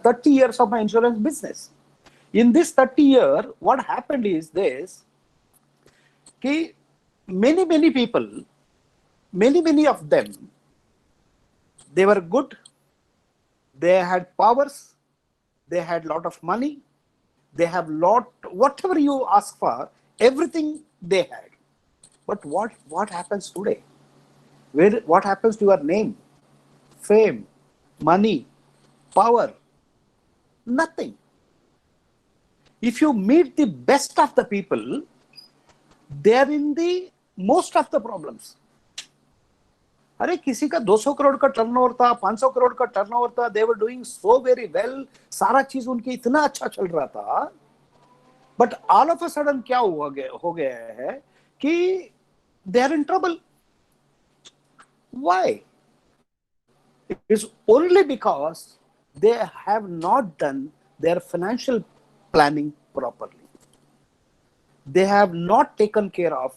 30 years of my insurance business. In this 30 year, what happened is this, कि many people, many of them, they were good, they had powers, they had lot of money, they have lot, whatever you ask for, everything they had. But what happens today? What happens to your name, fame, money, power? Nothing. If you meet the best of the people, they are in the most of the problems. अरे किसी का 200 करोड़ का turnover था, 500 करोड़ का turnover था, they were doing so very well, सारा चीज उनकी इतना अच्छा चल रहा था, but all of a sudden क्या हो गया है कि they are in trouble. Why? It is only because they have not done their financial planning properly. They have not taken care of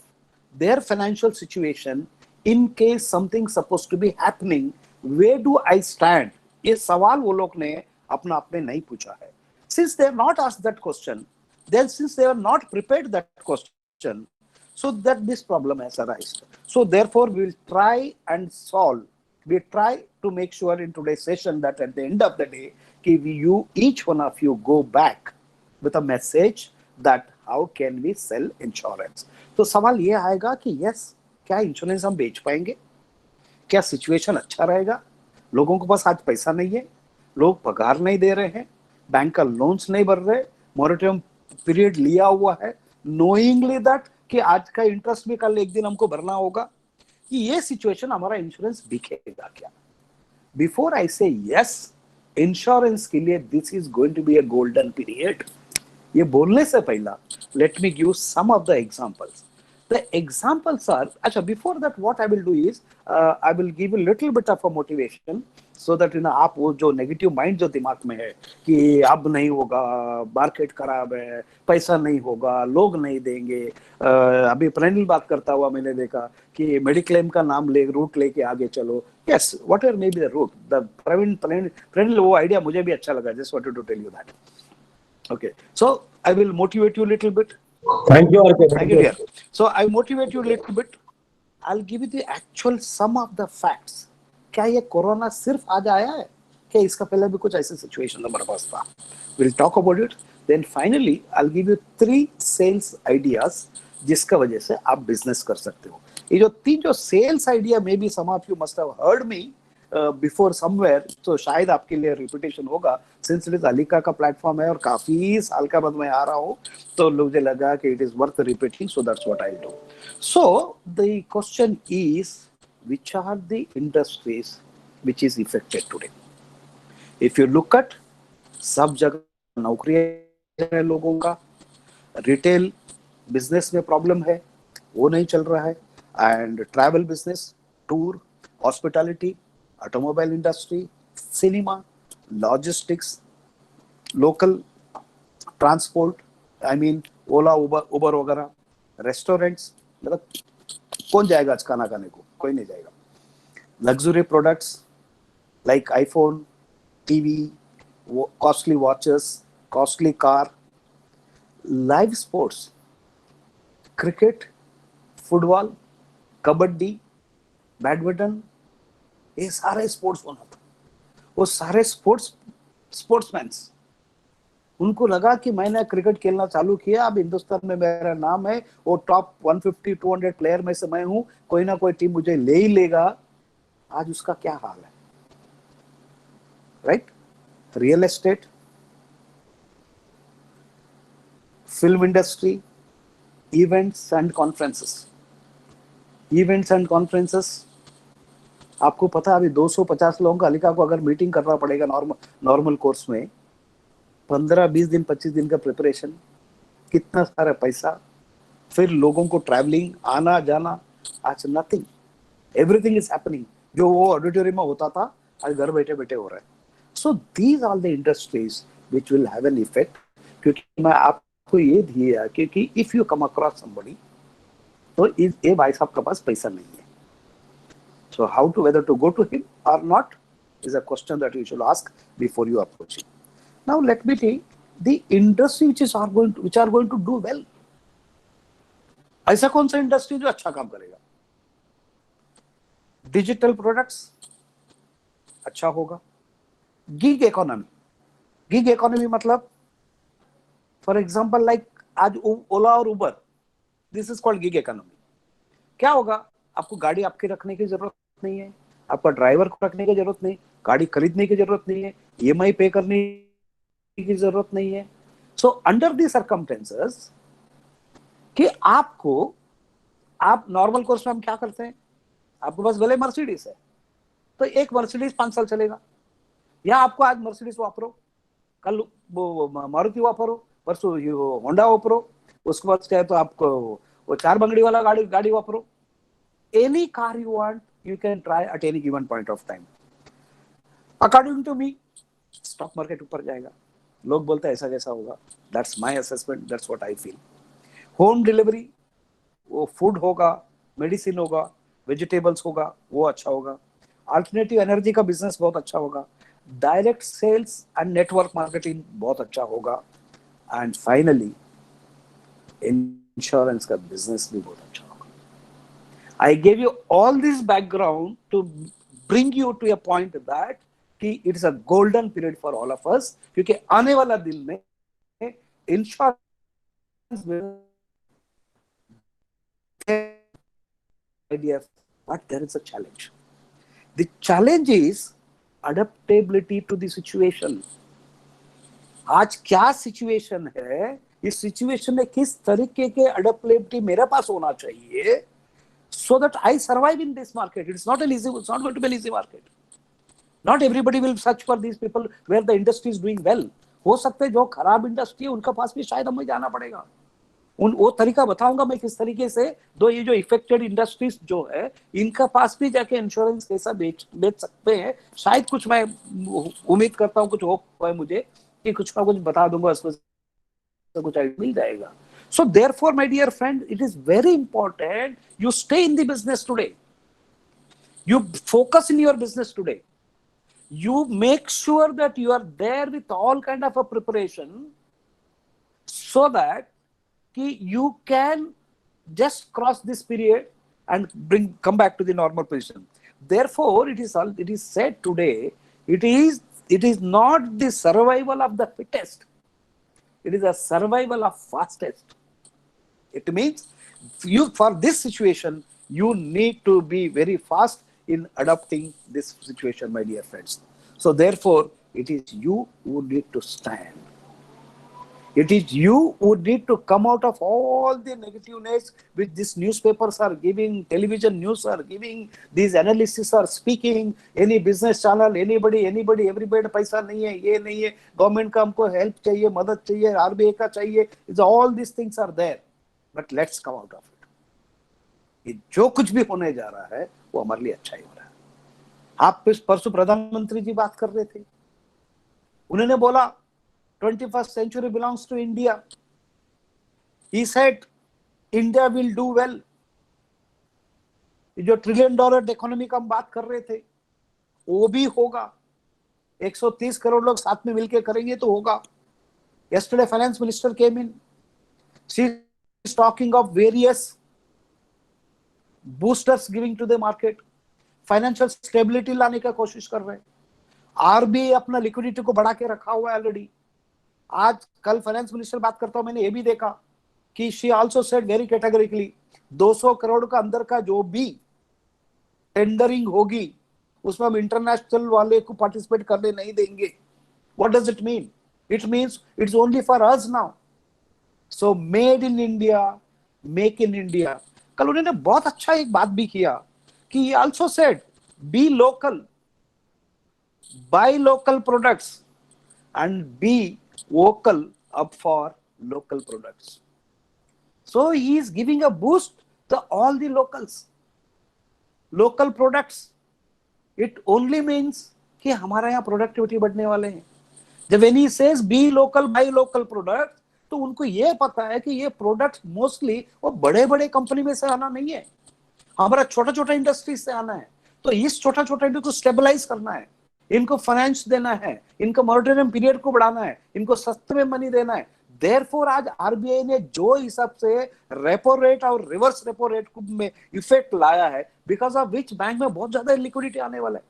their financial situation in case something supposed to be happening. Where do I stand? ये सवाल वो लोग ने अपना आपने नहीं पूछा है. Since they have not asked that question, then since they have not prepared that question, so that this problem has arisen. So therefore, we will try and solve. We try to make sure in today's session that at the end of the day, you each one of you go back with a message that how can we sell insurance. तो सवाल ये आएगा कि yes, क्या insurance हम बेच पाएंगे? क्या सिचुएशन अच्छा रहेगा? लोगों के पास आज पैसा नहीं है, लोग पगार नहीं दे रहे हैं, बैंक का लोन्स नहीं भर रहे, मॉरेटोरियम पीरियड लिया हुआ है, नोइंगली दैट कि आज का इंटरेस्ट भी कल एक दिन हमको भरना होगा, कि ये सिचुएशन हमारा इंश्योरेंस बिकेगा क्या? बिफोर आई से यस, इंश्योरेंस के लिए this is going to be a golden period, ये बोलने से पहला let me give some of the examples. The examples are, अच्छा, before that what I will do is I will give a little bit of a motivation so that आप वो जो negative mind जो दिमाग में है कि अब नहीं होगा, मार्केट खराब है, पैसा नहीं होगा, लोग नहीं देंगे. अभी प्रेनिल बात करता हुआ मैंने देखा कि मेडिक्लेम का नाम रूट लेके आगे चलो. Yes, whatever may be the route, the प्रेनिल वो आइडिया मुझे भी अच्छा लगा. Just wanted to tell you that. Okay, so I will motivate you a little bit. Thank you, RK. Thank you, dear. So I motivate you a little bit. I'll give you the actual sum of the facts. क्या ये corona सिर्फ आज आया है? क्या इसका पहले भी कुछ ऐसा सिचुएशन हमारे पास था? We'll talk about it. Then finally, I'll give you 3 sales ideas जिसका वजह से आप बिजनेस कर सकते हो. ये जो 3 जो सेल्स आइडिया में भी some of you must have heard me before somewhere, तो शायद आपके लिए रिपीटेशन होगा, सिंस इट इज अलीका का प्लेटफॉर्म है और काफी साल का बाद मैं आ रहा हूँ, तो मुझे लगा कि it is worth repeating, so that's what I do. So the question is, which are the industries which is affected today? If you look at, सब जगह नौकरियां है लोगों का, रिटेल बिजनेस में प्रॉब्लम है, वो नहीं चल रहा है, and travel business, tour, hospitality, automobile industry, cinema, logistics, local transport, I mean Ola Uber वगैरह, रेस्टोरेंट्स, मतलब कौन जाएगा आज खाना खाने को? कोई नहीं जाएगा. Luxury products like iPhone, TV, costly watches, costly car, live sports, cricket, football, kabaddi, badminton, ये सारे स्पोर्ट्स होना था. वो सारे स्पोर्ट्समैन, उनको लगा कि मैंने क्रिकेट खेलना चालू किया, अब हिंदुस्तान में मेरा नाम है, वो टॉप 150-200 प्लेयर में से मैं हूं, कोई ना कोई टीम मुझे ले ही लेगा. आज उसका क्या हाल है? Right? Real estate, film industry, events and conferences. आपको पता है अभी 250 लोगों का अलीका को अगर मीटिंग करना पड़ेगा नॉर्मल कोर्स में, 15-20 दिन 25 दिन का प्रिपरेशन, कितना सारा पैसा, फिर लोगों को ट्रैवलिंग, आना जाना. आज नथिंग, एवरीथिंग इज हैपनिंग. जो वो ऑडिटोरियम में होता था आज घर बैठे बैठे हो रहा है. So these are the industries which will have an effect. क्योंकि मैं आपको ये दिया क्योंकि if you come across somebody, तो ये भाई साहब के पास पैसा नहीं है. So how to, whether to go to him or not is a question that you should ask before you approach him. Now let me take the industry which are going to do well. ऐसा कौन सा industry जो अच्छा काम करेगा? Digital products अच्छा होगा. Gig economy. Gig economy मतलब फॉर एग्जांपल लाइक आज ओला और Uber, this is called gig economy. क्या होगा? आपको गाड़ी आपके रखने की जरूरत नहीं है, आपका ड्राइवर को रखने की जरूरत नहीं, गाड़ी खरीदने की जरूरत नहीं है, ईएमआई पे करने की जरूरत नहीं है. सो अंडर दी सर्कमस्टेंसेस कि आपको, आप नॉर्मल कोर्स में हम क्या करते हैं, आपके पास भले मर्सिडीज है तो एक मर्सिडीज 5 साल चलेगा, या आपको आज मर्सिडीज वापरो, कल वो मारुति वापरो, परसों होंडा वापरो, उसके बाद चाहे तो आपको वो 4 बंगड़ी वाला गाड़ी वापरो. Any car you want you can try at any given point of time. According to me stock market ऊपर जाएगा. लोग बोलते हैं ऐसा कैसा होगा. That's my assessment, that's what I feel. Home delivery, वो फूड होगा, मेडिसिन होगा, वेजिटेबल्स होगा, वो अच्छा होगा. अल्टरनेटिव एनर्जी का बिजनेस बहुत अच्छा होगा. Direct sales and network marketing बहुत अच्छा होगा. एंड फाइनली इंश्योरेंस का बिजनेस भी बहुत अच्छा होगा. I gave you all this background to bring you to a point that कि it is a golden period for all of us, क्योंकि आने वाला दिन में insurance idea, but there is a challenge. The challenge is adaptability to the situation. आज क्या situation है, इस सिचुएशन में किस तरीके के अडेप्टेबिलिटी मेरे पास होना चाहिए, so that I survive in this market. It's not an easy, it's not going to be an easy market. Not everybody will search for these people where the industry is doing well. हो सकता है जो खराब industry है उनका पास भी शायद हमें जाना पड़ेगा. वो तरीका बताऊंगा मैं किस तरीके से दो ये जो इफेक्टेड इंडस्ट्रीज जो है इनका पास भी जाके इंश्योरेंस कैसा बेच सकते हैं. शायद कुछ मैं उम्मीद करता हूँ, कुछ होप है मुझे कि कुछ ना कुछ बता दूंगा, उसमें कुछ मिल जाएगा. So therefore, my dear friend, it is very important you stay in the business today. You focus in your business today. You make sure that you are there with all kind of a preparation so that you can just cross this period and come back to the normal position. Therefore, it is said today, it is not the survival of the fittest, it is a survival of fastest. It means for this situation you need to be very fast in adopting this situation, my dear friends. So therefore, it is you who need to stand. It is you who need to come out of all the negativeness which these newspapers are giving, television news are giving, these analysts are speaking, any business channel, anybody, everybody पैसा नहीं है, ये नहीं है, government का हमको help चाहिए, मदद चाहिए, आरबीआई का चाहिए, all these things are there. But let's come out of it. जो कुछ भी होने जा रहा है वो हमारे लिए अच्छा ही हो रहा है. आप परसों प्रधानमंत्री जी बात कर रहे थे, उन्होंने बोला 21st century belongs to India. He said India will do well. जो $1 trillion इकोनॉमी का हम बात कर रहे थे वो भी होगा. 130 करोड़ लोग साथ में मिलकर करेंगे तो होगा. Yesterday finance minister came in. She is talking of various boosters giving to the market. Financial stability लाने का कोशिश कर रहे हैं. आरबीआई अपना लिक्विडिटी को बढ़ा के रखा हुआ है ऑलरेडी. आज कल फाइनेंस मिनिस्टर बात करता हूं, मैंने ये भी देखा कि she also said very categorically 200 crore का अंदर का जो भी टेंडरिंग होगी उसमें हम इंटरनेशनल वाले को पार्टिसिपेट करने नहीं देंगे. What does it mean? It means it's only for us now. So made in India, make in India. कल उन्होंने बहुत अच्छा एक बात भी किया कि he also said be local, buy local products and be vocal up for local products. So he is giving a boost to all the locals. Local products. It only means कि हमारा यहाँ प्रोडक्टिविटी बढ़ने वाले हैं. जब when he says be local, buy local product, तो उनको ये पता है कि ये प्रोडक्ट मोस्टली वो बड़े बड़े कंपनी में से आना नहीं है, हमारा छोटा छोटा इंडस्ट्री से आना है. तो इस छोटा छोटा इंडस्ट्री को स्टेबलाइज करना है. इनको फाइनेंस देना है, इनको मॉनिटरिंग पीरियड को बढ़ाना है, इनको सस्ते में मनी देना है। देयरफॉर आज आरबीआई ने जो हिसाब से रेपो रेट और रिवर्स रेपो रेट में इफेक्ट लाया है, बिकॉज ऑफ विच बैंक में बहुत ज्यादा लिक्विडिटी आने वाला है।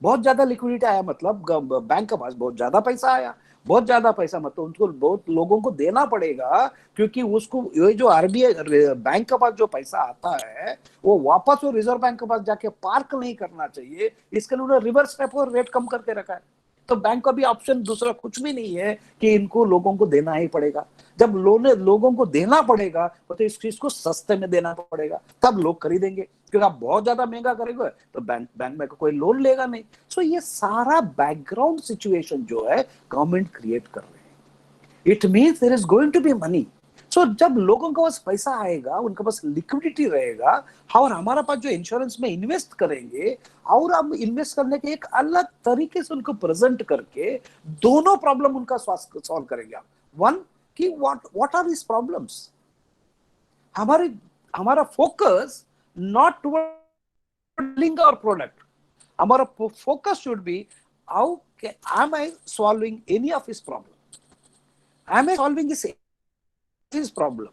बहुत ज्यादा लिक्विडिटी आया मतलब बैंक के पास बहुत ज्यादा पैसा आया। बहुत ज्यादा पैसा मतलब उनको बहुत लोगों को देना पड़ेगा, क्योंकि उसको ये जो आरबीआई बैंक के पास जो पैसा आता है वो वापस वो रिजर्व बैंक के पास जाके पार्क नहीं करना चाहिए, इसके लिए उन्होंने रिवर्स रेपो रेट कम करके रखा है। तो बैंक का भी ऑप्शन दूसरा कुछ भी नहीं है कि इनको लोगों को देना ही पड़ेगा। जब लोगों को देना पड़ेगा तो इस चीज को सस्ते में देना पड़ेगा, तब लोग खरीदेंगे। क्योंकि आप बहुत ज्यादा महंगा करेंगे तो बैंक में कोई लोन लेगा नहीं। सो ये सारा बैकग्राउंड सिचुएशन जो है गवर्नमेंट क्रिएट कर रहे हैं। It means there is going to be money. So जब लोगों के पास पैसा आएगा, उनके पास लिक्विडिटी रहेगा, और हमारा पास जो इंश्योरेंस में इन्वेस्ट करेंगे और हम इन्वेस्ट करने के एक अलग तरीके से उनको प्रेजेंट करके दोनों प्रॉब्लम उनका सॉल्व करेंगे। वन कि व्हाट आर दिस प्रॉब्लम्स, हमारा focus not toward our product, हमारा focus should be how am I solving any of his problem, am I solving his problem.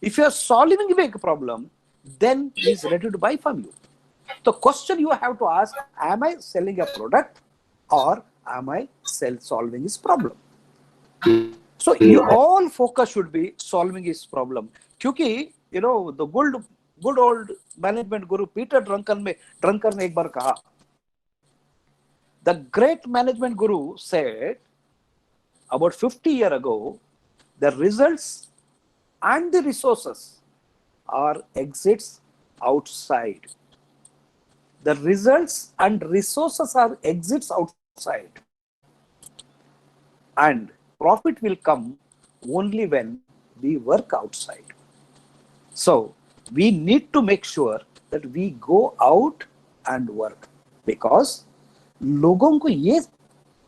If you are solving a big problem, then he is ready to buy from you. The question you have to ask, am I selling a product or am I solving his problem? So you all focus should be solving his problem. क्योंकि you know the good old management guru Peter Drucker ने एक बार कहा, the great management guru said about 50 years ago, the results and the resources are exits outside. The results and resources are exits outside. And profit will come only when we work outside. So we need to make sure that we go out and work, because लोगों को ये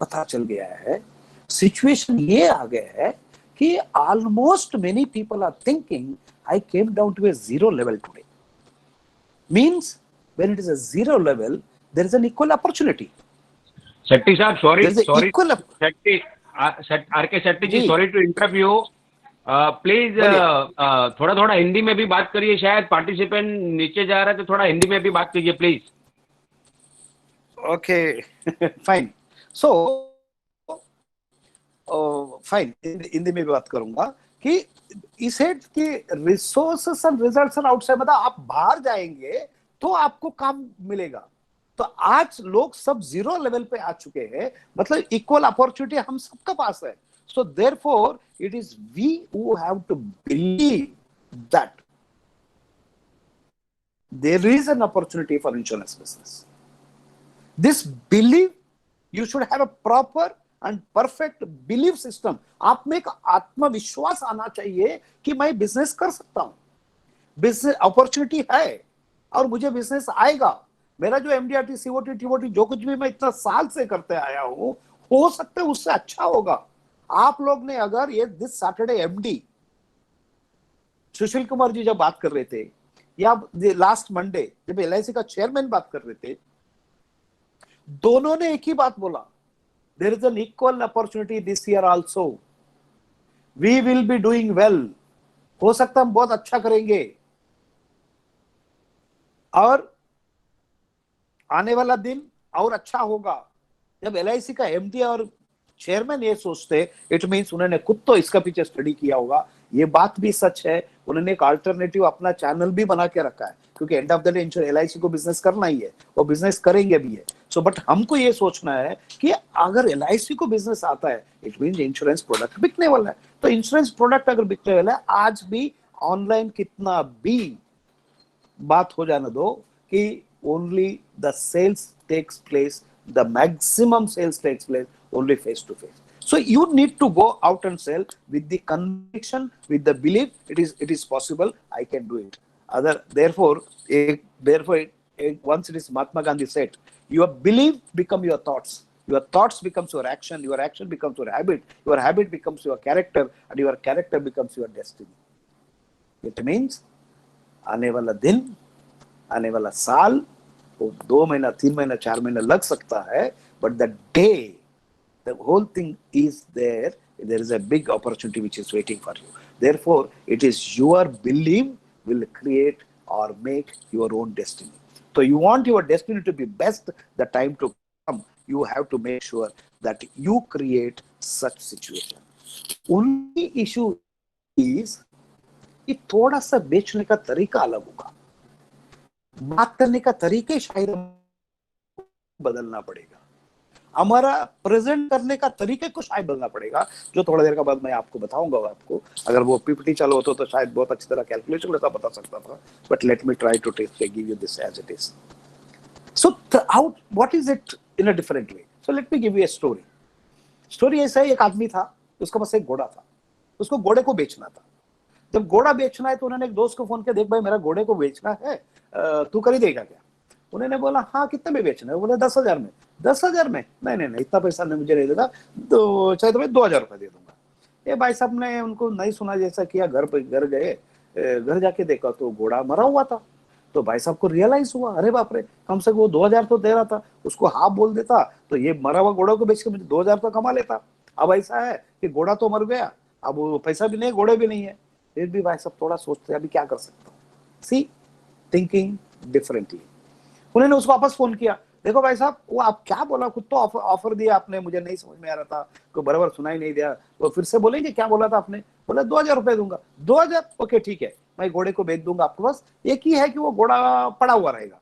पता चल गया है, situation ये आ गया है कि almost many people are thinking I came down to a zero level today. Means when it is a zero level, there is an equal opportunity. Shetty sir, sorry, Shetty, RK Shetty जी, sorry to interrupt you. Please थोड़ा हिंदी में भी बात करिए, शायद participant नीचे जा रहा है, तो थोड़ा हिंदी में भी बात कीजिए please. Okay, fine. So, fine, Hindi में भी बात करूंगा कि इसे कि रिसोर्सेस एंड रिजल्ट्स आउटसाइड, मतलब आप बाहर जाएंगे तो आपको काम मिलेगा। तो आज लोग सब जीरो लेवल पे आ चुके हैं, मतलब इक्वल अपॉर्चुनिटी हम सबके पास है। So therefore it is we who have to believe that there is an opportunity for insurance business. This belief, you should have a proper and perfect belief system. आप में एक आत्मविश्वास आना चाहिए कि मैं बिजनेस कर सकता हूं, बिजनेस अपॉर्चुनिटी है और मुझे बिजनेस आएगा। मेरा जो एमडीआरटी, सीओटी, टीओटी जो कुछ भी मैं इतना साल से करते आया हूं, हो सकता है उससे अच्छा होगा। आप लोग ने अगर ये this Saturday MD Sushil Kumar ji जब बात कर रहे थे, या लास्ट मंडे जब एलआईसी का चेयरमैन बात कर रहे थे, दोनों ने एक ही बात बोला, there is an equal opportunity this year also, we will be doing well, हो सकता है हम बहुत अच्छा करेंगे। और आने वाला दिन और अच्छा होगा। जब एलआईसी का एमडी और चेयरमैन ये सोचते, इट मीन्स उन्होंने खुद तो इसका पीछे स्टडी किया होगा। ये बात भी सच है, उन्होंने एक अल्टरनेटिव अपना चैनल भी बना के रखा है, क्योंकि end of the day LIC को बिजनेस करना ही है, वो बिजनेस करेंगे भी है। सो बट हमको ये सोचना है कि अगर एलआईसी को बिजनेस आता है, इट मीन्स इंश्योरेंस प्रोडक्ट बिकने वाला है। तो इंश्योरेंस प्रोडक्ट अगर बिकने वाला है, आज भी ऑनलाइन कितना भी बात हो जाने दो कि only the sales takes place, the maximum sales takes place only face to face. So you need to go out and sell with the conviction, with the belief it is possible, I can do it. Therefore, once it is Mahatma Gandhi said, your belief become your thoughts becomes your action becomes your habit becomes your character, and your character becomes your destiny. It means आने वाला दिन, आने वाला साल, वो 2 महीना, 3 महीना, 4 महीना लग सकता है, but the day the whole thing is there, there is a big opportunity which is waiting for you. Therefore, it is your belief will create or make your own destiny. So you want your destiny to be best, the time to come, you have to make sure that you create such situation. Only issue is कि थोड़ा सा बेचने का तरीका अलग होगा, बात करने का तरीके शायद बदलना पड़ेगा, हमारा प्रेजेंट करने का तरीके को शायद बदलना पड़ेगा, जो थोड़ा देर के बाद मैं आपको बताऊंगा। आपको अगर वो पीपीटी चालू होता तो शायद बहुत अच्छी तरह कैलकुलेशन लेता बता सकता था, but let me try to give you this as it is. So how what is it in a different way? So let me give you a story. ऐसा है, एक आदमी था, उसके पास एक घोड़ा था, उसको घोड़े को बेचना था. जब घोड़ा बेचना है तो उन्होंने एक दोस्त को फोन किया, देख भाई मेरा घोड़े को बेचना है, तू खरीदेगा क्या? उन्होंने बोला हाँ कितने में बेचना है? बोले 10,000 में. 10,000 में? नहीं नहीं नहीं, इतना पैसा नहीं मुझे नहीं देगा, तो चाहे तो मैं 2,000 रुपये दे दूंगा. ये भाई साहब ने उनको नहीं सुना, जैसा किया, घर गए, घर जाके देखा तो घोड़ा मरा हुआ था. तो भाई साहब को रियलाइज हुआ, अरे बाप रे, कम से कम वो 2,000 तो दे रहा था, उसको हाँ बोल देता तो ये मरा हुआ घोड़ा को बेच के मुझे 2,000 तो कमा लेता. अब ऐसा है कि घोड़ा तो मर गया, अब वो पैसा भी नहीं, घोड़े भी नहीं है. फिर भी भाई साहब थोड़ा सोचते अभी क्या कर सकता हूँ. सी, थिंकिंग डिफरेंटली. उन्होंने उसको वापस फोन किया, देखो भाई साहब वो आप क्या बोला, खुद तो ऑफर दिया आपने, मुझे नहीं समझ में आ रहा था, कोई बराबर सुनाई नहीं दिया, तो फिर से बोलेंगे क्या बोला था आपने? बोला 2,000 रुपए दूंगा. 2,000? ओके ठीक है, मैं घोड़े को बेच दूंगा आपके पास, एक ही है कि वो घोड़ा पड़ा हुआ रहेगा.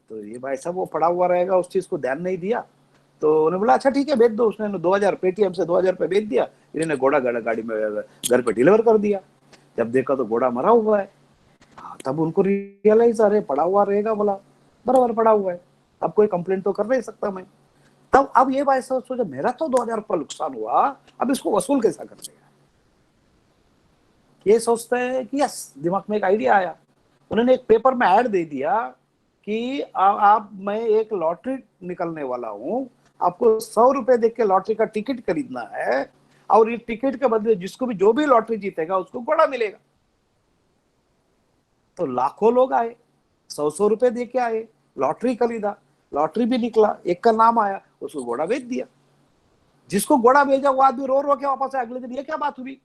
तो ये भाई साहब वो पड़ा हुआ रहेगा, उस चीज को ध्यान नहीं दिया. तो उन्होंने बोला अच्छा ठीक है बेच दो. उसने 2,000 पेटीएम से 2,000 रुपये बेच दिया. इन्होंने घोड़ा गाड़ी में घर पे डिलीवर कर दिया. जब देखा तो घोड़ा मरा हुआ है. तब उनको रियलाइज, अरे पड़ा हुआ रहेगा, बोला बराबर पड़ा हुआ है, अब कोई कंप्लेंट तो कर नहीं सकता मैं. तब अब ये भाई साहब सोचा मेरा तो 2,000 रुपया नुकसान हुआ, अब इसको वसूल कैसा कर देगा. ये सोचते हैं कि यस, दिमाग में एक आइडिया आया. उन्होंने एक पेपर में ऐड दे दिया कि आप मैं एक लॉटरी निकलने वाला हूं, आपको 100 रुपए देख के लॉटरी का टिकट खरीदना है, और ये टिकट के बदले जिसको भी जो भी लॉटरी जीतेगा उसको घोड़ा मिलेगा. तो लाखों लोग आए, 100 रुपए दे के आए, लॉटरी खरीदा, लॉटरी भी निकला, एक का नाम आया, उसको घोड़ा बेच दिया. जिसको घोड़ा भेजा वो आदमी रो रो के वापस आया अगले दिन, ये क्या बात हुई,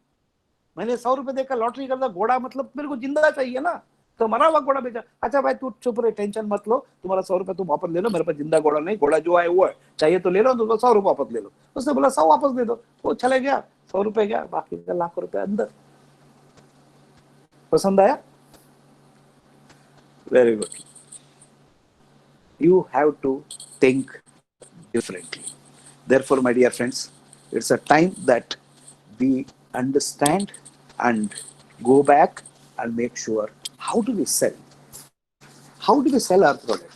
मैंने 100 रुपए देकर लॉटरी खरीदा, घोड़ा मतलब मेरे को जिंदा चाहिए ना, तो मरा हुआ घोड़ा बेचा. अच्छा भाई तू चुप रहे, टेंशन मत लो, तुम्हारा 100 रुपए तुम वापस ले लो, मेरे पास जिंदा घोड़ा नहीं, घोड़ा जो है वो है, चाहिए तो ले लो, तो 100 रुपए वापस ले लो. उसने बोला 100 वापस दे दो. वो चले गया, 100 रुपए गया, बाकी का लाख रुपए अंदर. पसंद आया? Very good. You have to think differently. Therefore, my dear friends, it's a time that we understand and go back and make sure how do we sell? How do we sell our product?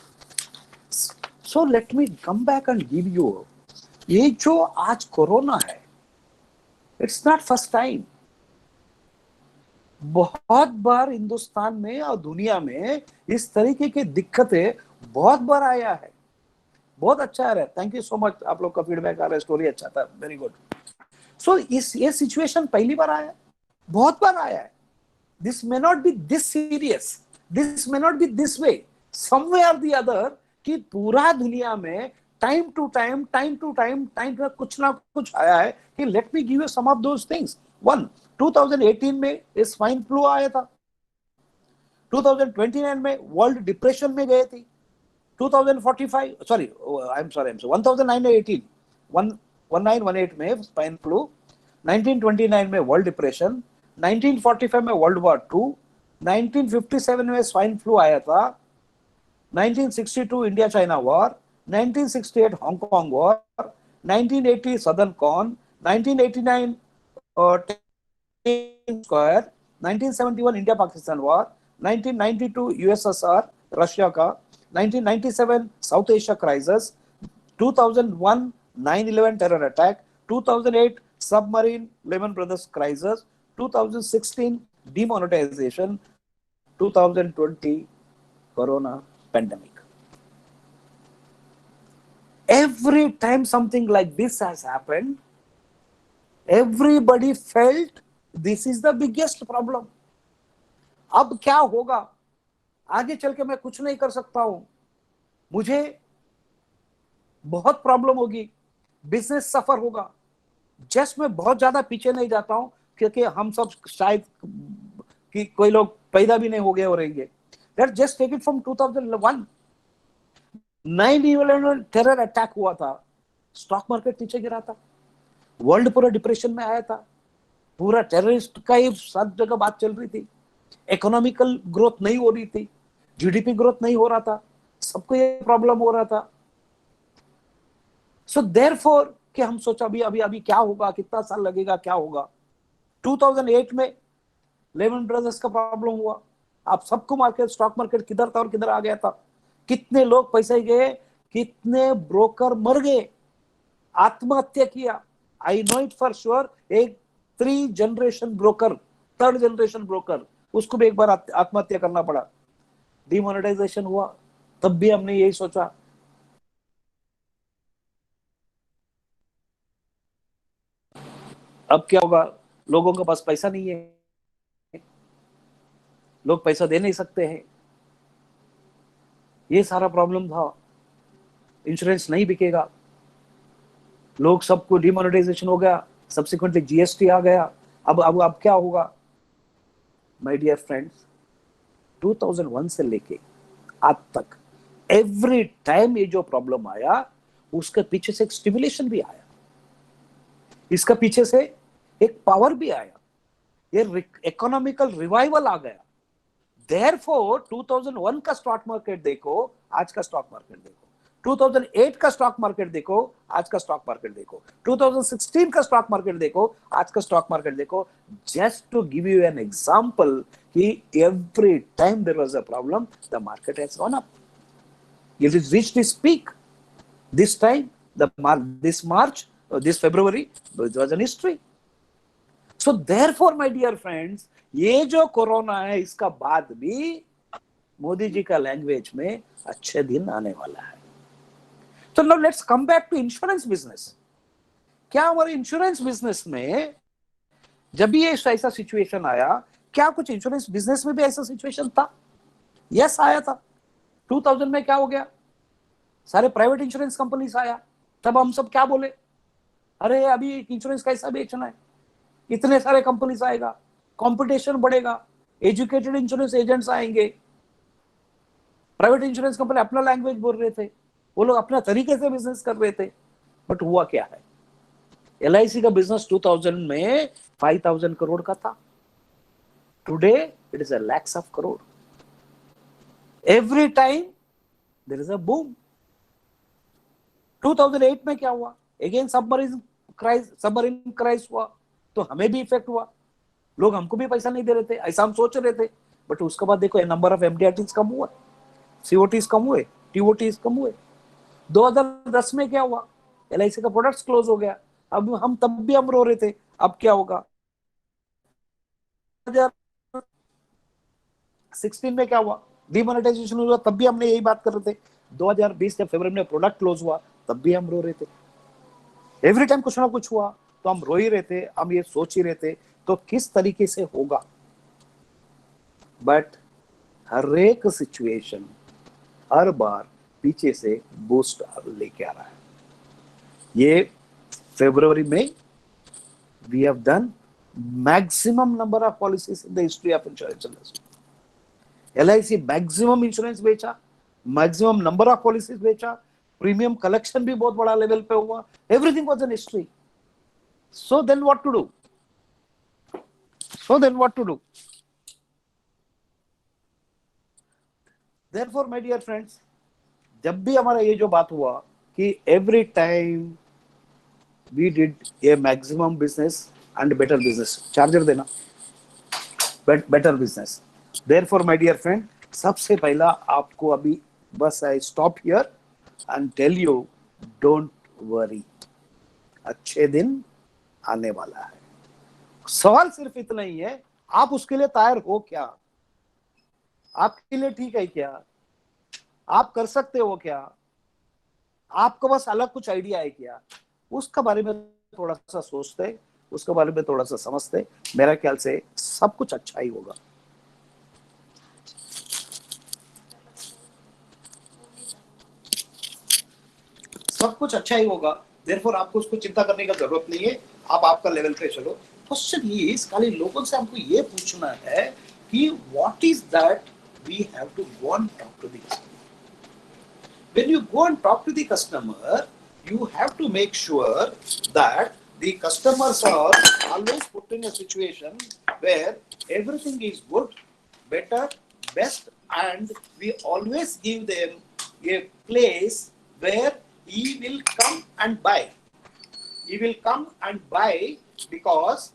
So let me come back and give you, ये जो आज corona है, it's not first time. बहुत बार हिंदुस्तान में और दुनिया में इस तरीके की दिक्कतें बहुत बार आया है. बहुत अच्छा आ रहा है, थैंक यू सो मच, आप लोग का फीडबैक आ रहा है, स्टोरी अच्छा था, वेरी गुड. सो ये सिचुएशन पहली बार आया है, बहुत बार आया है. This may not be this serious, this may not be this way, somewhere the other, कि पूरा दुनिया में टाइम टू टाइम कुछ ना कुछ आया है. कि let me give you some of those things. One, 2018 में स्वाइन फ्लू आया था. 2029 में वर्ल्ड डिप्रेशन में गए थे. 2045 सॉरी, आई एम सॉरी 1918 1918 में स्वाइन फ्लू, 1929 में वर्ल्ड डिप्रेशन, 1945 में वर्ल्ड वॉर 2, 1957 में स्वाइन फ्लू आया था, 1962 India China war, 1968 Hong Kong war, 1980 southern cone, 1989 square, 1971 India Pakistan war, 1992 USSR Russia का, 1997 South Asia crisis, 2001 9/11 terror attack, 2008 submarine Lehman Brothers crisis, 2016 demonetization, 2020 corona pandemic. Every time something like this has happened, everybody felt this is the biggest problem. अब क्या होगा, आगे चल के मैं कुछ नहीं कर सकता हूं, मुझे बहुत प्रॉब्लम होगी, बिजनेस सफर होगा। जस्ट मैं बहुत ज्यादा पीछे नहीं जाता हूं, क्योंकि हम सब शायद कि कोई लोग पैदा भी नहीं हो गए हो रहेंगे। Let's just take it from 2001, 9/11 terror attack हुआ था, स्टॉक मार्केट नीचे गिरा था, वर्ल्ड पूरा डिप्रेशन में आया था, पूरा टेररिस्ट का ही सब जगह बात चल रही थी, इकोनॉमिकल ग्रोथ नहीं हो रही थी, जीडीपी ग्रोथ नहीं हो रहा था, सबको ये प्रॉब्लम हो रहा था। सो देयरफॉर कि हम सोचा अभी अभी अभी क्या होगा, कितना साल लगेगा, क्या होगा। 2008 में लेमन ब्रदर्स का प्रॉब्लम हुआ, आप सबको मार्केट, स्टॉक मार्केट किधर था और किधर आ गया था, कितने लोग पैसे गए, कितने ब्रोकर मर गए, आत्महत्या किया। I know it for sure, एक 3 generation broker, 3rd generation broker, उसको भी एक बार आत्महत्या करना पड़ा। डिमोनेटाइजेशन हुआ, तब भी हमने यही सोचा अब क्या होगा, लोगों के पास पैसा नहीं है, लोग पैसा दे नहीं सकते हैं, ये सारा प्रॉब्लम था। इंश्योरेंस नहीं बिकेगा, लोग सबको डिमोनेटाइजेशन हो गया, सब्सिक्वेंटली जीएसटी आ गया। अब क्या होगा माय डियर फ्रेंड्स, 2001 से लेके आज तक एवरी टाइम ये जो प्रॉब्लम आया, उसके पीछे से एक स्टिमुलेशन भी आया, इसका पीछे से एक पावर भी आया, ये इकोनॉमिकल रिवाइवल आ गया। देयरफॉर 2001 का स्टॉक मार्केट देखो, आज का स्टॉक मार्केट देखो, 2008 का स्टॉक मार्केट देखो, आज का स्टॉक मार्केट देखो, 2016 का स्टॉक मार्केट देखो, आज का स्टॉक मार्केट देखो। Just to give you an example कि every time there was a problem, the market has gone up, it has reached its peak. This time, this March, this February, it was an history. So therefore, my dear friends, ये जो corona है, इसका बाद भी मोदी जी का language में अच्छे दिन आने वाला है। तो now let's come back to insurance business. क्या हमारे इंश्योरेंस बिजनेस में जब भी ये ऐसा सिचुएशन आया, क्या कुछ इंश्योरेंस बिजनेस में भी ऐसा सिचुएशन था? यस, आया था। 2000 में क्या हो गया, सारे प्राइवेट इंश्योरेंस कंपनीज आया, तब हम सब क्या बोले, अरे अभी इंश्योरेंस कैसा बेचना है, इतने सारे कंपनीज आएगा, कंपटीशन बढ़ेगा, एजुकेटेड इंश्योरेंस एजेंट्स आएंगे। प्राइवेट इंश्योरेंस कंपनी अपना लैंग्वेज बोल रहे थे, वो लोग अपना तरीके से बिजनेस कर रहे थे। बट हुआ क्या है, एलआईसी का बिजनेस 2000 में 5000 करोड़ का था, today it is a lakhs of crore. Every time there is a boom. 2008 में क्या हुआ, अगेन सबमरीन क्राइस हुआ, तो हमें भी इफेक्ट हुआ, लोग हमको भी पैसा नहीं दे रहे थे, ऐसा हम सोच रहे थे। बट उसके बाद देखो नंबर ऑफ एमडीआरटीज कम हुआ, सीओटीज कम हुए, टीओटीज कम हुए। 2010 में क्या हुआ, एलआईसी का प्रोडक्ट्स क्लोज हो गया, अब हम तब भी हम रो रहे थे, अब क्या होगा। 2016 में क्या हुआ, डिमोनेटाइजेशन हुआ, तब भी हमने यही बात कर रहे थे। 2020 जब फरवरी में प्रोडक्ट क्लोज हुआ, तब भी हम रो रहे थे। एवरी टाइम कुछ ना कुछ हुआ तो हम रो ही रहे थे, हम ये सोच ही रहे थे तो किस तरीके से होगा। बट हर एक सिचुएशन हर बार पीछे से बूस्ट लेके आ रहा है। ये फरवरी में we have done maximum number of policies in the history of insurance industry. LIC maximum insurance बेचा, मैक्सिमम नंबर ऑफ पॉलिसीज बेचा, प्रीमियम कलेक्शन भी बहुत बड़ा लेवल पे हुआ, everything was an history. So then what to do? So then what to do? Therefore, my dear friends, जब भी हमारा ये जो बात हुआ कि every time we did a maximum business and better business, charger देना, better business. Therefore, my dear friend, सबसे पहला आपको अभी बस I stop here and tell you, don't worry, अच्छे दिन आने वाला है। सवाल सिर्फ इतना ही है, आप उसके लिए तैयार हो क्या, आपके लिए ठीक है क्या, आप कर सकते हो क्या, आपको बस अलग कुछ आइडिया है क्या, उसका बारे में थोड़ा सा सोचते, उसके बारे में थोड़ा सा समझते, मेरा ख्याल से सब कुछ अच्छा ही होगा। सब कुछ अच्छा ही होगा, देयरफॉर आपको उसको चिंता करने का जरूरत नहीं है, आप आपका लेवल पे चलो। क्वेश्चन इज, खाली लोगों से हमको ये पूछना है कि what is that we have to go and talk to the customer. When you go and talk to the customer, you have to make sure that the customers are always put in a situation where everything is good, better, best, and we always give them a place where he will come and buy. He will come and buy because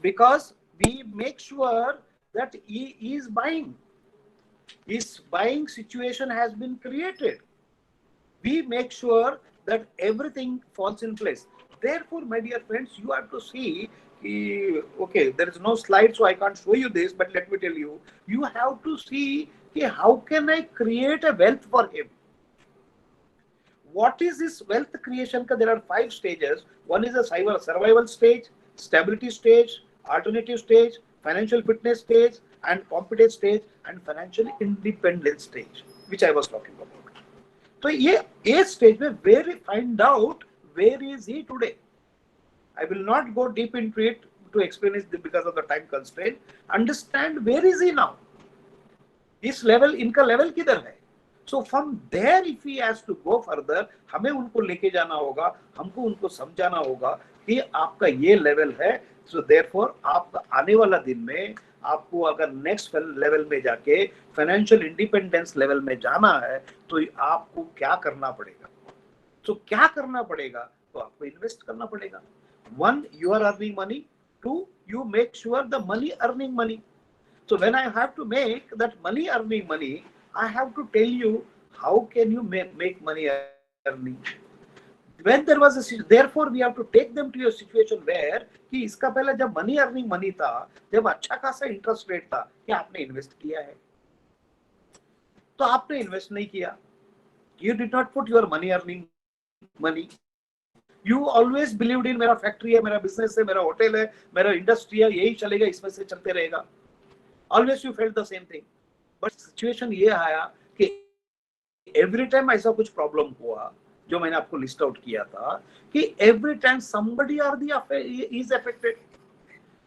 because we make sure that he is buying. His buying situation has been created. We make sure that everything falls in place. Therefore, my dear friends, you have to see, okay, there is no slide, so I can't show you this, but let me tell you, you have to see how can I create a wealth for him. What is this wealth creation? There are 5 stages. One is a survival stage, stability stage, alternative stage, financial fitness stage, and competence stage, and financial independence stage, which I was talking about. So, a stage where we find out where is he today. I will not go deep into it to explain it because of the time constraint. Understand where is he now. इस level, इनका level किधर है. So from there if he has to go further, हमें उनको लेके जाना होगा, हमको उनको समझाना होगा कि आपका ये लेवल है. सो देयरफॉर आपका आने वाला दिन में आपको अगर नेक्स्ट लेवल में जाके फाइनेंशियल इंडिपेंडेंस लेवल में जाना है तो आपको क्या करना पड़ेगा. तो क्या करना पड़ेगा, तो आपको इन्वेस्ट करना पड़ेगा. 1, you are earning money. 2, you make sure the money earning money. So when I have to make that money earning money, I have to tell you how can you make money earning. When there was a, therefore we have to take them to a situation where कि इसका पहले जब money earning money था, जब अच्छा खासा interest rate था, क्या आपने इन्वेस्ट किया है? तो आपने इन्वेस्ट नहीं किया. You did not put your money earning money. You always believed in मेरा फैक्ट्री है, मेरा बिजनेस है, मेरा होटल है, मेरा इंडस्ट्री है, यही चलेगा, इसमें से चलते रहेगा. Always you felt the same thing. But situation ये आया कि every time ऐसा कुछ प्रॉब्लम हुआ जो मैंने आपको लिस्ट आउट किया था कि every time somebody or the is affected,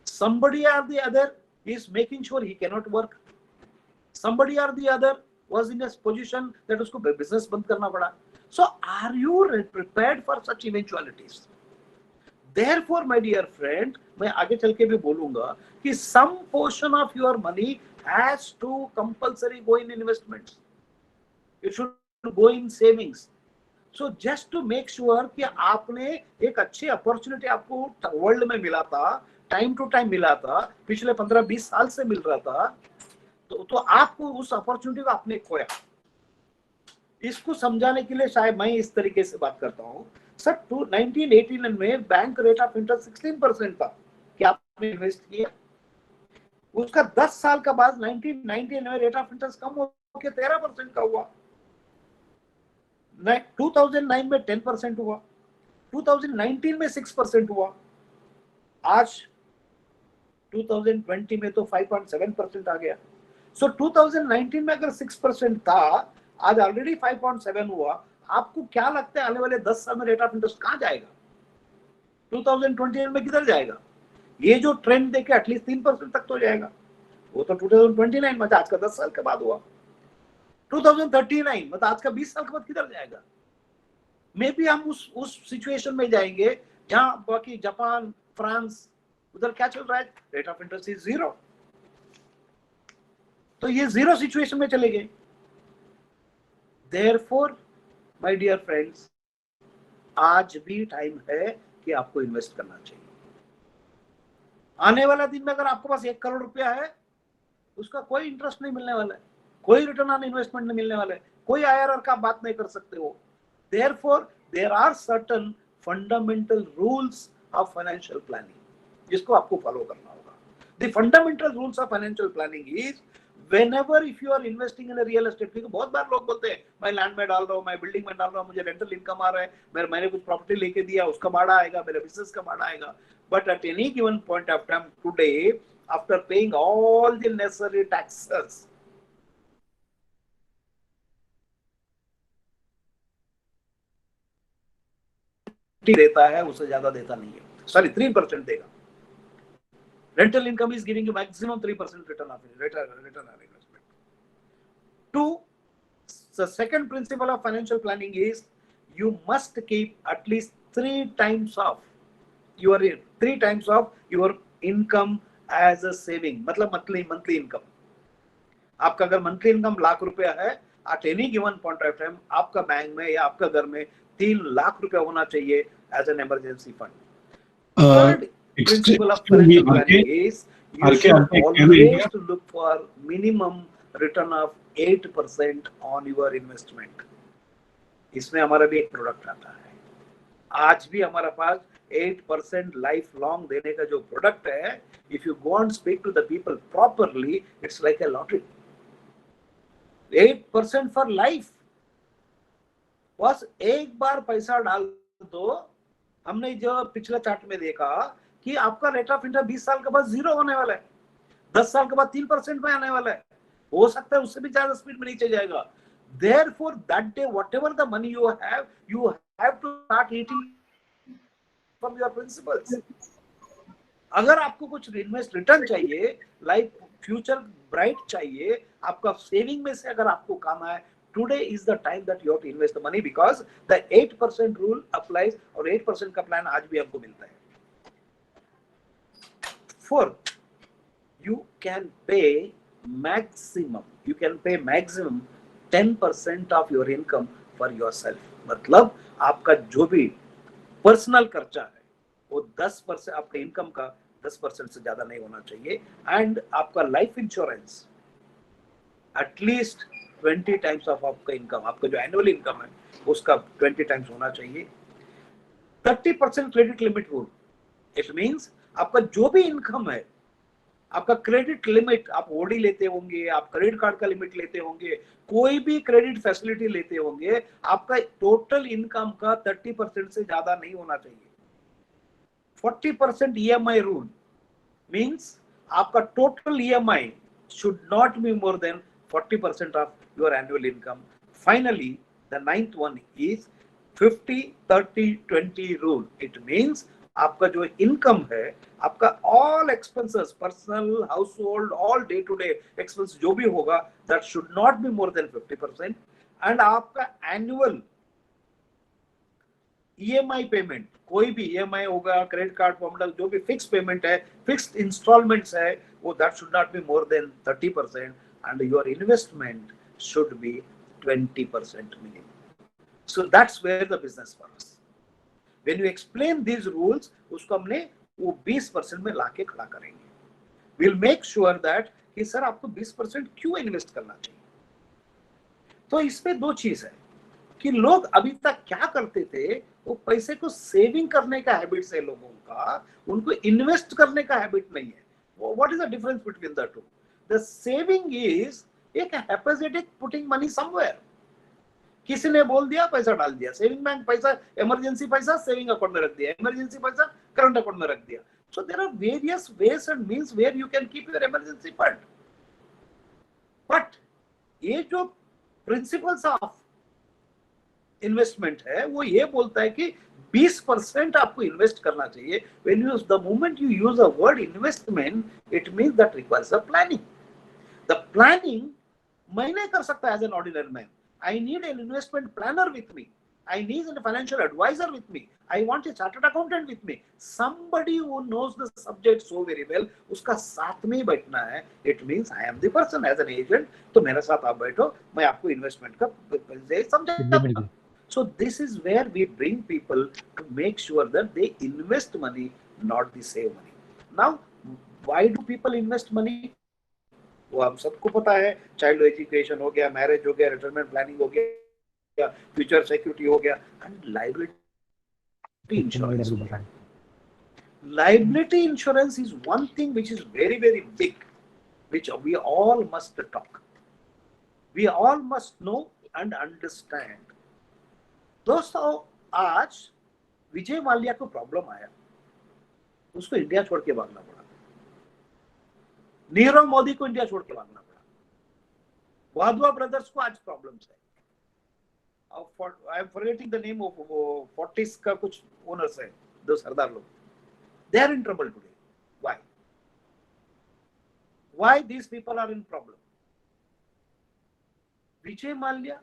somebody or the other is making sure he cannot work, somebody or the other was in a position that उसको business बंद करना पड़ा. So are you prepared for such eventualities? Therefore, my dear friend, मैं आगे चल के भी बोलूंगा कि some portion of your money has to compulsory go in investments. It should go in savings. So just to make sure कि आपने एक अच्छी अपॉर्चुनिटी आपको वर्ल्ड में मिला था, टाइम टू टाइम मिला था, पिछले 15-20 साल से मिल रहा था, तो आपको उस अपॉर्चुनिटी को आपने खोया. इसको समझाने के लिए शायद मैं इस तरीके से बात करता हूँ. सर 1989 में बैंक रेट ऑफ इंटरेस्ट 16% था. क्या आपने इन्वेस्ट किया? उसका 10 साल का बाद 1990 में रेट ऑफ इंटरेस्ट कम होकर 13% का हुआ. 2009 में 10% हुआ, 2019 में 6% हुआ, आज 2020 में तो 5.7% आ गया. सो 2019 में अगर 6% था, आज ऑलरेडी 5.7 हुआ. आपको क्या लगता है आने वाले 10 साल में रेट ऑफ इंटरेस्ट कहां जाएगा? 2020 में किधर जाएगा? ये जो ट्रेंड देखे एटलीस्ट 3% तक तो जाएगा. वो तो 2029 में, आज का 10 साल के बाद हुआ. 2039 मतलब आज का 20 साल के बाद किधर जाएगा? मे बी हम उस सिचुएशन में जाएंगे जहां बाकी जापान, फ्रांस, उधर क्या चल रहा है? Rate of interest is 0. तो ये 0 सिचुएशन में चले गए. देयरफॉर माय डियर फ्रेंड्स, आज भी टाइम है कि आपको इन्वेस्ट करना चाहिए. आने वाला दिन में अगर आपके पास 1 करोड़ रुपया है, उसका कोई इंटरेस्ट नहीं मिलने वाला है, कोई रिटर्न ऑन इन्वेस्टमेंट नहीं मिलने वाला है, कोई आईआरआर का बात नहीं कर सकते हो. Therefore there are certain fundamental rules of financial planning जिसको आपको फॉलो करना होगा. The fundamental rules of financial planning is whenever if you are investing in a real estate, क्योंकि बहुत बार लोग बोलते हैं मैं लैंड में डाल रहा हूँ, मैं बिल्डिंग में डाल रहा हूँ, मुझे रेंटल इनकम आ रहा है, मैंने कुछ प्रॉपर्टी लेके दिया, उसका भाड़ा आएगा, मेरे बिजनेस का भाड़ा आएगा. But at any given point of time today, after paying all the necessary taxes, देता है उससे ज्यादा देता नहीं है, सॉरी 3% देगा। Rental income is giving you maximum 3% return on investment. Two, the second principle of financial planning is you must keep at least three times of your income as a saving, मतलब monthly income। आपका अगर monthly income lakh रुपया है, at any given point of time आपका bank में या आपका घर में 3 लाख रुपया होना चाहिए as an emergency fund। Third principle of financial planning is you should always to look for minimum return of 8% on your investment। इसमें हमारा भी एक प्रोडक्ट आता है, आज भी हमारा पास 8% लाइफ लॉन्ग देने का जो प्रोडक्ट है, if you go and speak to the people properly, it's like a lottery. 8% for life, बस एक बार पैसा डाल दो। हमने जो पिछले चार्ट में देखा कि आपका रेट ऑफ इंटरेस्ट 20 साल के बाद 0 होने वाला है, 10 साल के बाद 3% में आने वाला है, हो सकता है उससे भी ज्यादा स्पीड में नीचे जाएगा। Therefore, that day, whatever the money you have to start eating from your principles। अगर आपको कुछ इन्वेस्ट रिटर्न चाहिए, लाइफ फ्यूचर ब्राइट चाहिए, आपका सेविंग में से अगर आपको काम आए, today is the time that you have to invest the money because the 8% rule applies और 8% का प्लान आज भी आपको मिलता है। Fourth, you can pay maximum 10% of your income for yourself। मतलब आपका जो भी पर्सनल खर्चा है वो 10% आपके इनकम का 10% से ज्यादा नहीं होना चाहिए। एंड आपका life insurance at least 20 times of आपका इनकम, आपका जो एनुअल इनकम है उसका 20 टाइम्स होना चाहिए। 30% credit limit rule, it means आपका जो भी इनकम है, आपका क्रेडिट लिमिट, आप ओडी लेते होंगे, आप क्रेडिट कार्ड का लिमिट लेते होंगे, कोई भी क्रेडिट फैसिलिटी लेते होंगे, आपका टोटल इनकम का 30% से ज्यादा नहीं होना चाहिए। 40% EMI रूल मींस आपका total EMI should not be more than 40% of your annual income। Finally, the ninth one is 50-30-20 rule। It means आपका जो इनकम है, आपका all expenses, personal, household, all day to day expense जो भी होगा, that should not be more than 50%। And आपका annual EMI payment, कोई भी EMI होगा, क्रेडिट कार्ड फॉर्मूला, जो भी फिक्स पेमेंट है, फिक्स्ड इंस्टॉलमेंट्स है, वो that should not be more than 30%। And your investment should be 20% minimum. So that's where the business for us. When you explain these rules, उसको हमने वो 20% में लाके खड़ा करेंगे। We'll make sure that कि सर आपको 20% क्यों इन्वेस्ट करना चाहिए। तो इसमें दो चीज है कि लोग अभी तक क्या करते थे, वो पैसे को सेविंग करने का हैबिट है लोगों का, उनको इन्वेस्ट करने का हैबिट नहीं है। What is the difference between the two? The saving is एक hypothetic putting money somewhere। किसी ने बोल दिया, पैसा डाल दिया, सेविंग बैंक पैसा, इमरजेंसी पैसा सेविंग अकाउंट में रख दिया, इमरजेंसी पैसा करंट अकाउंट में रख दिया। So there are various ways and means where you can keep your emergency fund. But ये जो प्रिंसिपल्स ऑफ इन्वेस्टमेंट है वो ये बोलता है कि 20% आपको इन्वेस्ट करना चाहिए। When you the moment you use a word investment, it means that requires a planning. The planning मैं नहीं कर सकता as an ordinary man. I need an investment planner with me. I need a financial advisor with me. I want a chartered accountant with me. Somebody who knows the subject so very well, उसका साथ में ही बैठना है। It means I am the person as an agent। तो मेरे साथ आप बैठो, मैं आपको इन्वेस्टमेंट का समझाऊंगा। So this is where we bring people to make sure that they invest money, not the save money। Now, why do people invest money? वो हम सबको पता है, चाइल्ड एजुकेशन हो गया, मैरिज हो गया, रिटायरमेंट प्लानिंग हो गया, फ्यूचर सिक्योरिटी हो गया, and liability insurance. Liability insurance is one thing which is very very big, which we all must talk, we all must know and understand. दोस्तों, आज विजय माल्या को प्रॉब्लम आया, उसको इंडिया छोड़ के भागना पड़ा। नीरव मोदी को इंडिया छोड़ के भागना पड़ा। वाधवा ब्रदर्स को आज प्रॉब्लम्स है। I am forgetting the name of Fortis का कुछ ओनर्स है, दो सरदार लोग, they are in trouble today. Why? Why these people are in problem? Vijay Mallya,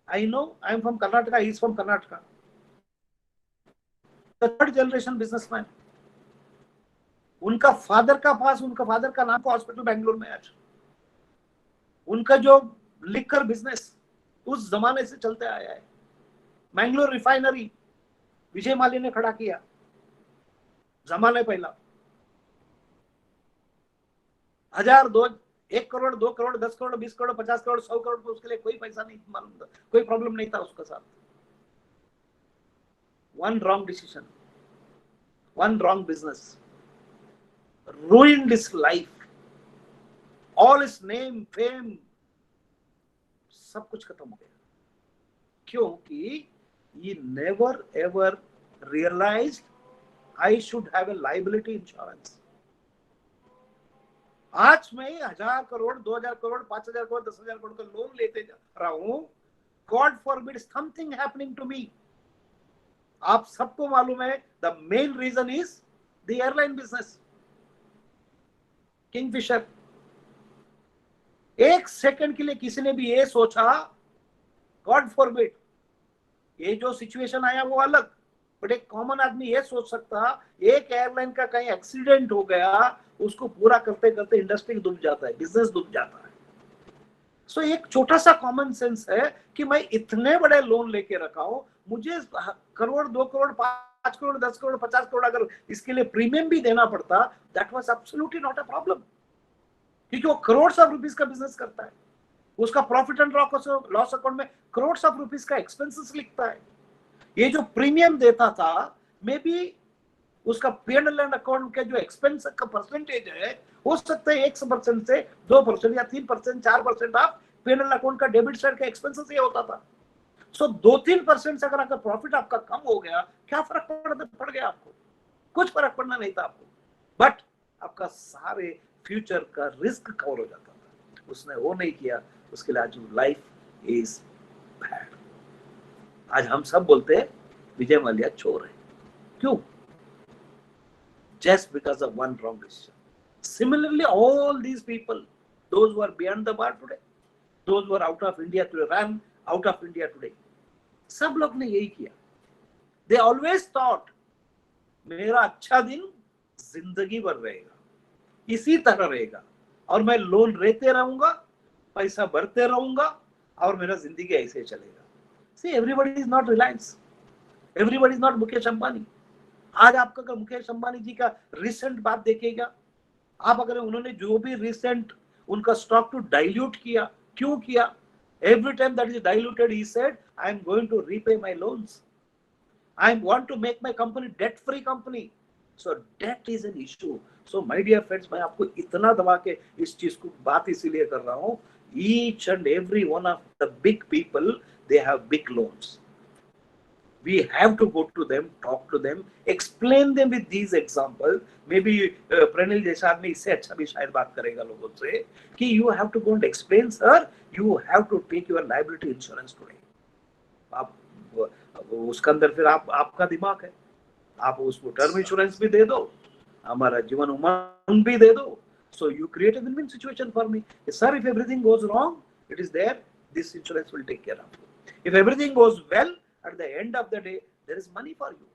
I know, I am from Karnataka, he is from Karnataka. The third generation businessman. उनका father का नाम को हॉस्पिटल बैंगलोर में आज. उनका जो लिकर बिजनेस उस जमाने से चलते आया है. मैंगलोर रिफाइनरी विजय माल्या ने खड़ा किया जमाने पहला. 1000, 2, 1 करोड़, 2 करोड़, 10 करोड़, 20 करोड़, 50 करोड़, 100 करोड़, तो उसके लिए कोई पैसा नहीं मालूम था, कोई प्रॉब्लम नहीं था उसके साथ. One wrong decision, one wrong business ruined his life, all his name, fame, सब कुछ खत्म हो गया. क्योंकि he never ever realized I should have a liability insurance. आज मैं 1000 करोड़, 2000 करोड़, 5000 करोड़, 10,000 करोड़ का लोन लेते जा रहा हूं. God forbid something happening to me. आप सबको मालूम है the main reason is the airline business. Kingfisher. एक सेकंड के लिए किसी ने भी ये सोचा, God forbid, ये जो सिचुएशन आया वो अलग, बट एक कॉमन आदमी ये सोच सकता एक एयरलाइन का कहीं एक्सीडेंट हो गया, उसको पूरा करते करते इंडस्ट्री डूब जाता है, बिजनेस डूब जाता है. सो एक छोटा सा कॉमन सेंस है कि मैं इतने बड़े लोन लेके रखा हूं, मुझे करोड़, 2 करोड़, 5 करोड़, 10 करोड़, 50 करोड़ अगर इसके लिए प्रीमियम भी देना पड़ता, that was absolutely not a problem. क्योंकि वो करोड़ ऑफ रुपीस का बिजनेस करता है, उसका प्रॉफिट एंड लॉस अकाउंट में करोड़ ऑफ रुपीस का एक्सपेंसेस लिखता है. ये जो प्रीमियम देता था, मे बी उसका P&L अकाउंट के जो एक्सपेंस का परसेंटेज है, हो सकता है 1% से 2% या 3%, 4% आप P&L अकाउंट का डेबिट साइड का एक्सपेंसेस ये होता था. सो 2-3% से अगर प्रॉफिट आपका कम हो गया, क्या फर्क पड़ गया आपको? कुछ फर्क पड़ना नहीं था आपको, बट आपका सारे फ्यूचर का रिस्क कवर हो जाता था. उसने वो नहीं किया, उसके लिए आज लाइफ इज बैड. आज हम सब बोलते हैं विजय माल्या चोर है. क्यों? Just because of one wrong decision. Similarly, all these people, those who are beyond the bar today, those who are out of India today, ran out of India today, सब लोग ने यही किया. They always thought मेरा अच्छा दिन जिंदगी भर रहेगा, इसी तरह रहेगा, और मैं लोन लेते रहूंगा, पैसा भरते रहूंगा, और मेरा जिंदगी ऐसे चलेगा. See, everybody is not Reliance, everybody is not Mukesh Ambani. आज आपका अगर मुकेश अंबानी जी का रिसेंट बात देखेगा, आप अगर उन्होंने जो भी रिसेंट उनका स्टॉक टू डाइल्यूट किया, क्यों किया? Every time that is diluted he said I am going to repay my loans, I want to make my company debt free company. So debt is an issue. So my dear friends, मैं आपको इतना दबा के इस चीज को बात इसीलिए कर रहा हूं, each and every one of the big people, they have big loans. We have to go to them, talk to them, explain them with these examples. Maybe Pranil जैसा आदमी इससे अच्छा भी शायद बात करेगा लोगों से कि you have to go and explain, sir, you have to take your liability insurance today. आप उसके अंदर फिर आपका दिमाग है, आप उसको टर्म इंश्योरेंस भी दे दो, हमारा जीवन उमंग भी दे दो. So you create a win-win situation for me. Sir, if everything goes wrong, it is there, this insurance will take care of you. If everything goes well, at the end of the day, there is money for you.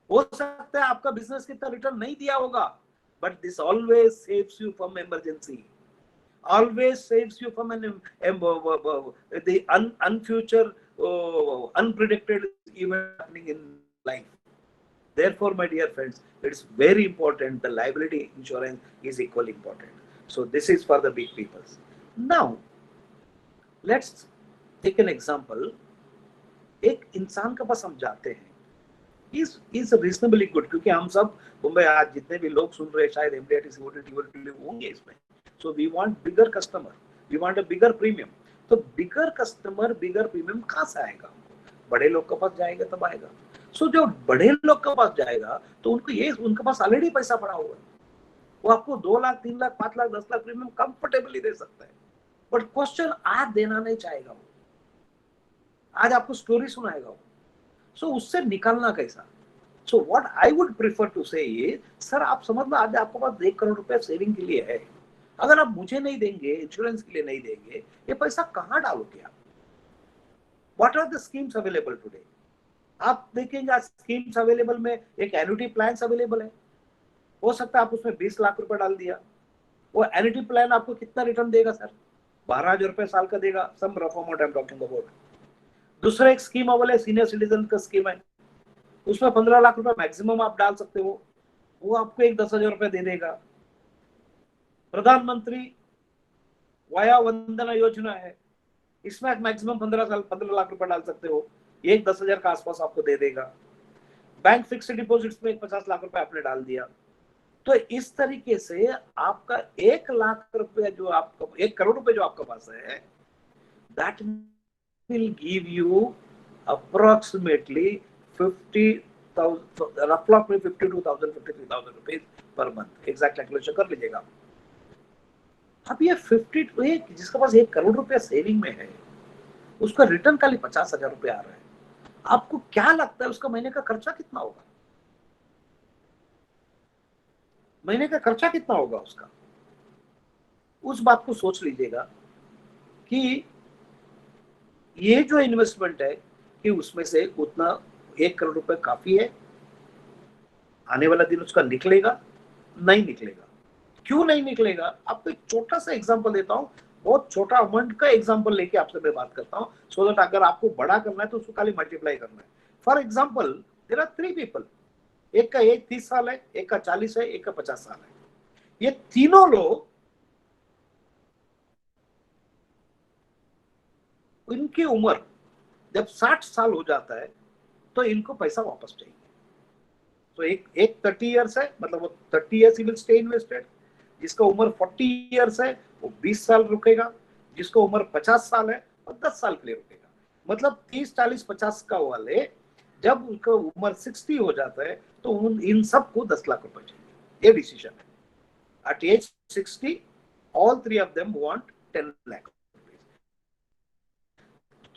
हो सकता है आपका business कितना return नहीं दिया होगा, but this always saves you from emergency, always saves you from the unfuture, unpredicted event happening in life. Therefore, my dear friends, it's very important. The liability insurance is equally important. So this is for the big people. Now, let's take an example. एक इंसान के पास हम जाते हैं, is reasonably good, क्योंकि हम सब मुंबई आज जितने भी लोग सुन रहे हैं शायद MDRTC होंगे इसमें. So we want bigger customer, we want a bigger premium. तो bigger customer, bigger premium कहाँ से आएगा? बड़े लोग के पास जाएगा तब आएगा. So जो बड़े लोग के पास जाएगा तो उनके पास ऑलरेडी पैसा पड़ा हुआ है, वो आपको 2 लाख, 3 लाख, 5 लाख, 10 लाख प्रीमियम कंफर्टेबली दे सकता है. बट क्वेश्चन आज देना नहीं चाहेगा वो. आज आपको स्टोरी सुनाएगा वो। सो उससे निकलना कैसा? So what I would prefer to say ये, सर आप समझ लो आज आपके पास 1 करोड़ रुपया सेविंग के लिए है, अगर आप मुझे नहीं देंगे, इंश्योरेंस के लिए नहीं देंगे, ये पैसा कहाँ डालोगे आप? What are the schemes available today? आप देखेंगे आज स्कीम्स अवेलेबल में एक एन्युटी प्लान अवेलेबल है, हो सकता है आप उसमें 20 लाख रुपए डाल दिया, वो एन्युटी प्लान आपको कितना रिटर्न देगा सर? 12,000 रुपए साल का देगा, some rough amount I am talking about. दूसरा एक स्कीम अवेलेबल है, सीनियर सिटीजन का स्कीम है, उसमें 15 लाख रुपए मैक्सिमम आप डाल सकते हो, वो आपको एक 10,000 रुपए दे देगा। प्रधानमंत्री वया वंदना योजना है, इसमें आप मैक्सिमम 15 लाख रुपए डाल सकते हो, एक 10,000 का आसपास आपको दे देगा। बैंक फिक्स्ड डिपॉजिट्स में 50 लाख रुपए आपने डाल दिया, तो इस तरीके से आपका 1 लाख रुपए जो आपका 1 करोड़ रुपए जो आपके पास है, that will give you approximately 52,000 rupees per month. Exact calculation कर लीजिएगा। अब ये 50 जिसके पास 1 करोड़ रुपया सेविंग में है, उसका रिटर्न खाली 50,000 रुपये आ रहा है। आपको क्या लगता है उसका महीने का खर्चा कितना होगा? महीने का खर्चा कितना होगा उसका? उस बात को सोच लीजिएगा कि ये जो इन्वेस्टमेंट है कि उसमें से उतना 1 करोड़ रुपए काफी है, आने वाला दिन उसका निकलेगा नहीं निकलेगा? क्यों नहीं निकलेगा? आपको एक छोटा सा एग्जांपल देता हूं, बहुत छोटा अमाउंट का एग्जांपल लेके आपसे मैं बात करता हूं, सो दैट अगर आपको बड़ा करना है तो उसको खाली मल्टीप्लाई करना है। For example there are 3 people, एक का एज 30 साल है, एक का 40 है, एक का 50 साल है। ये तीनों लोग, इनकी उम्र जब 60 साल हो जाता है तो इनको पैसा वापस चाहिए। तो एक 30 इयर्स है, मतलब वो 30 years he will stay invested. जिसका उम्र 40 इयर्स है वो 20 साल रुकेगा, जिसका उम्र 50 साल है वो 10 साल के लिए रुकेगा। मतलब 30, 40, 50 का वाले जब उनका उम्र 60 हो जाता है तो इन सबको 10 लाख रुपए चाहिए। ये डिसीजन है। At age 60, all 3 of them want 10 lakh rupees.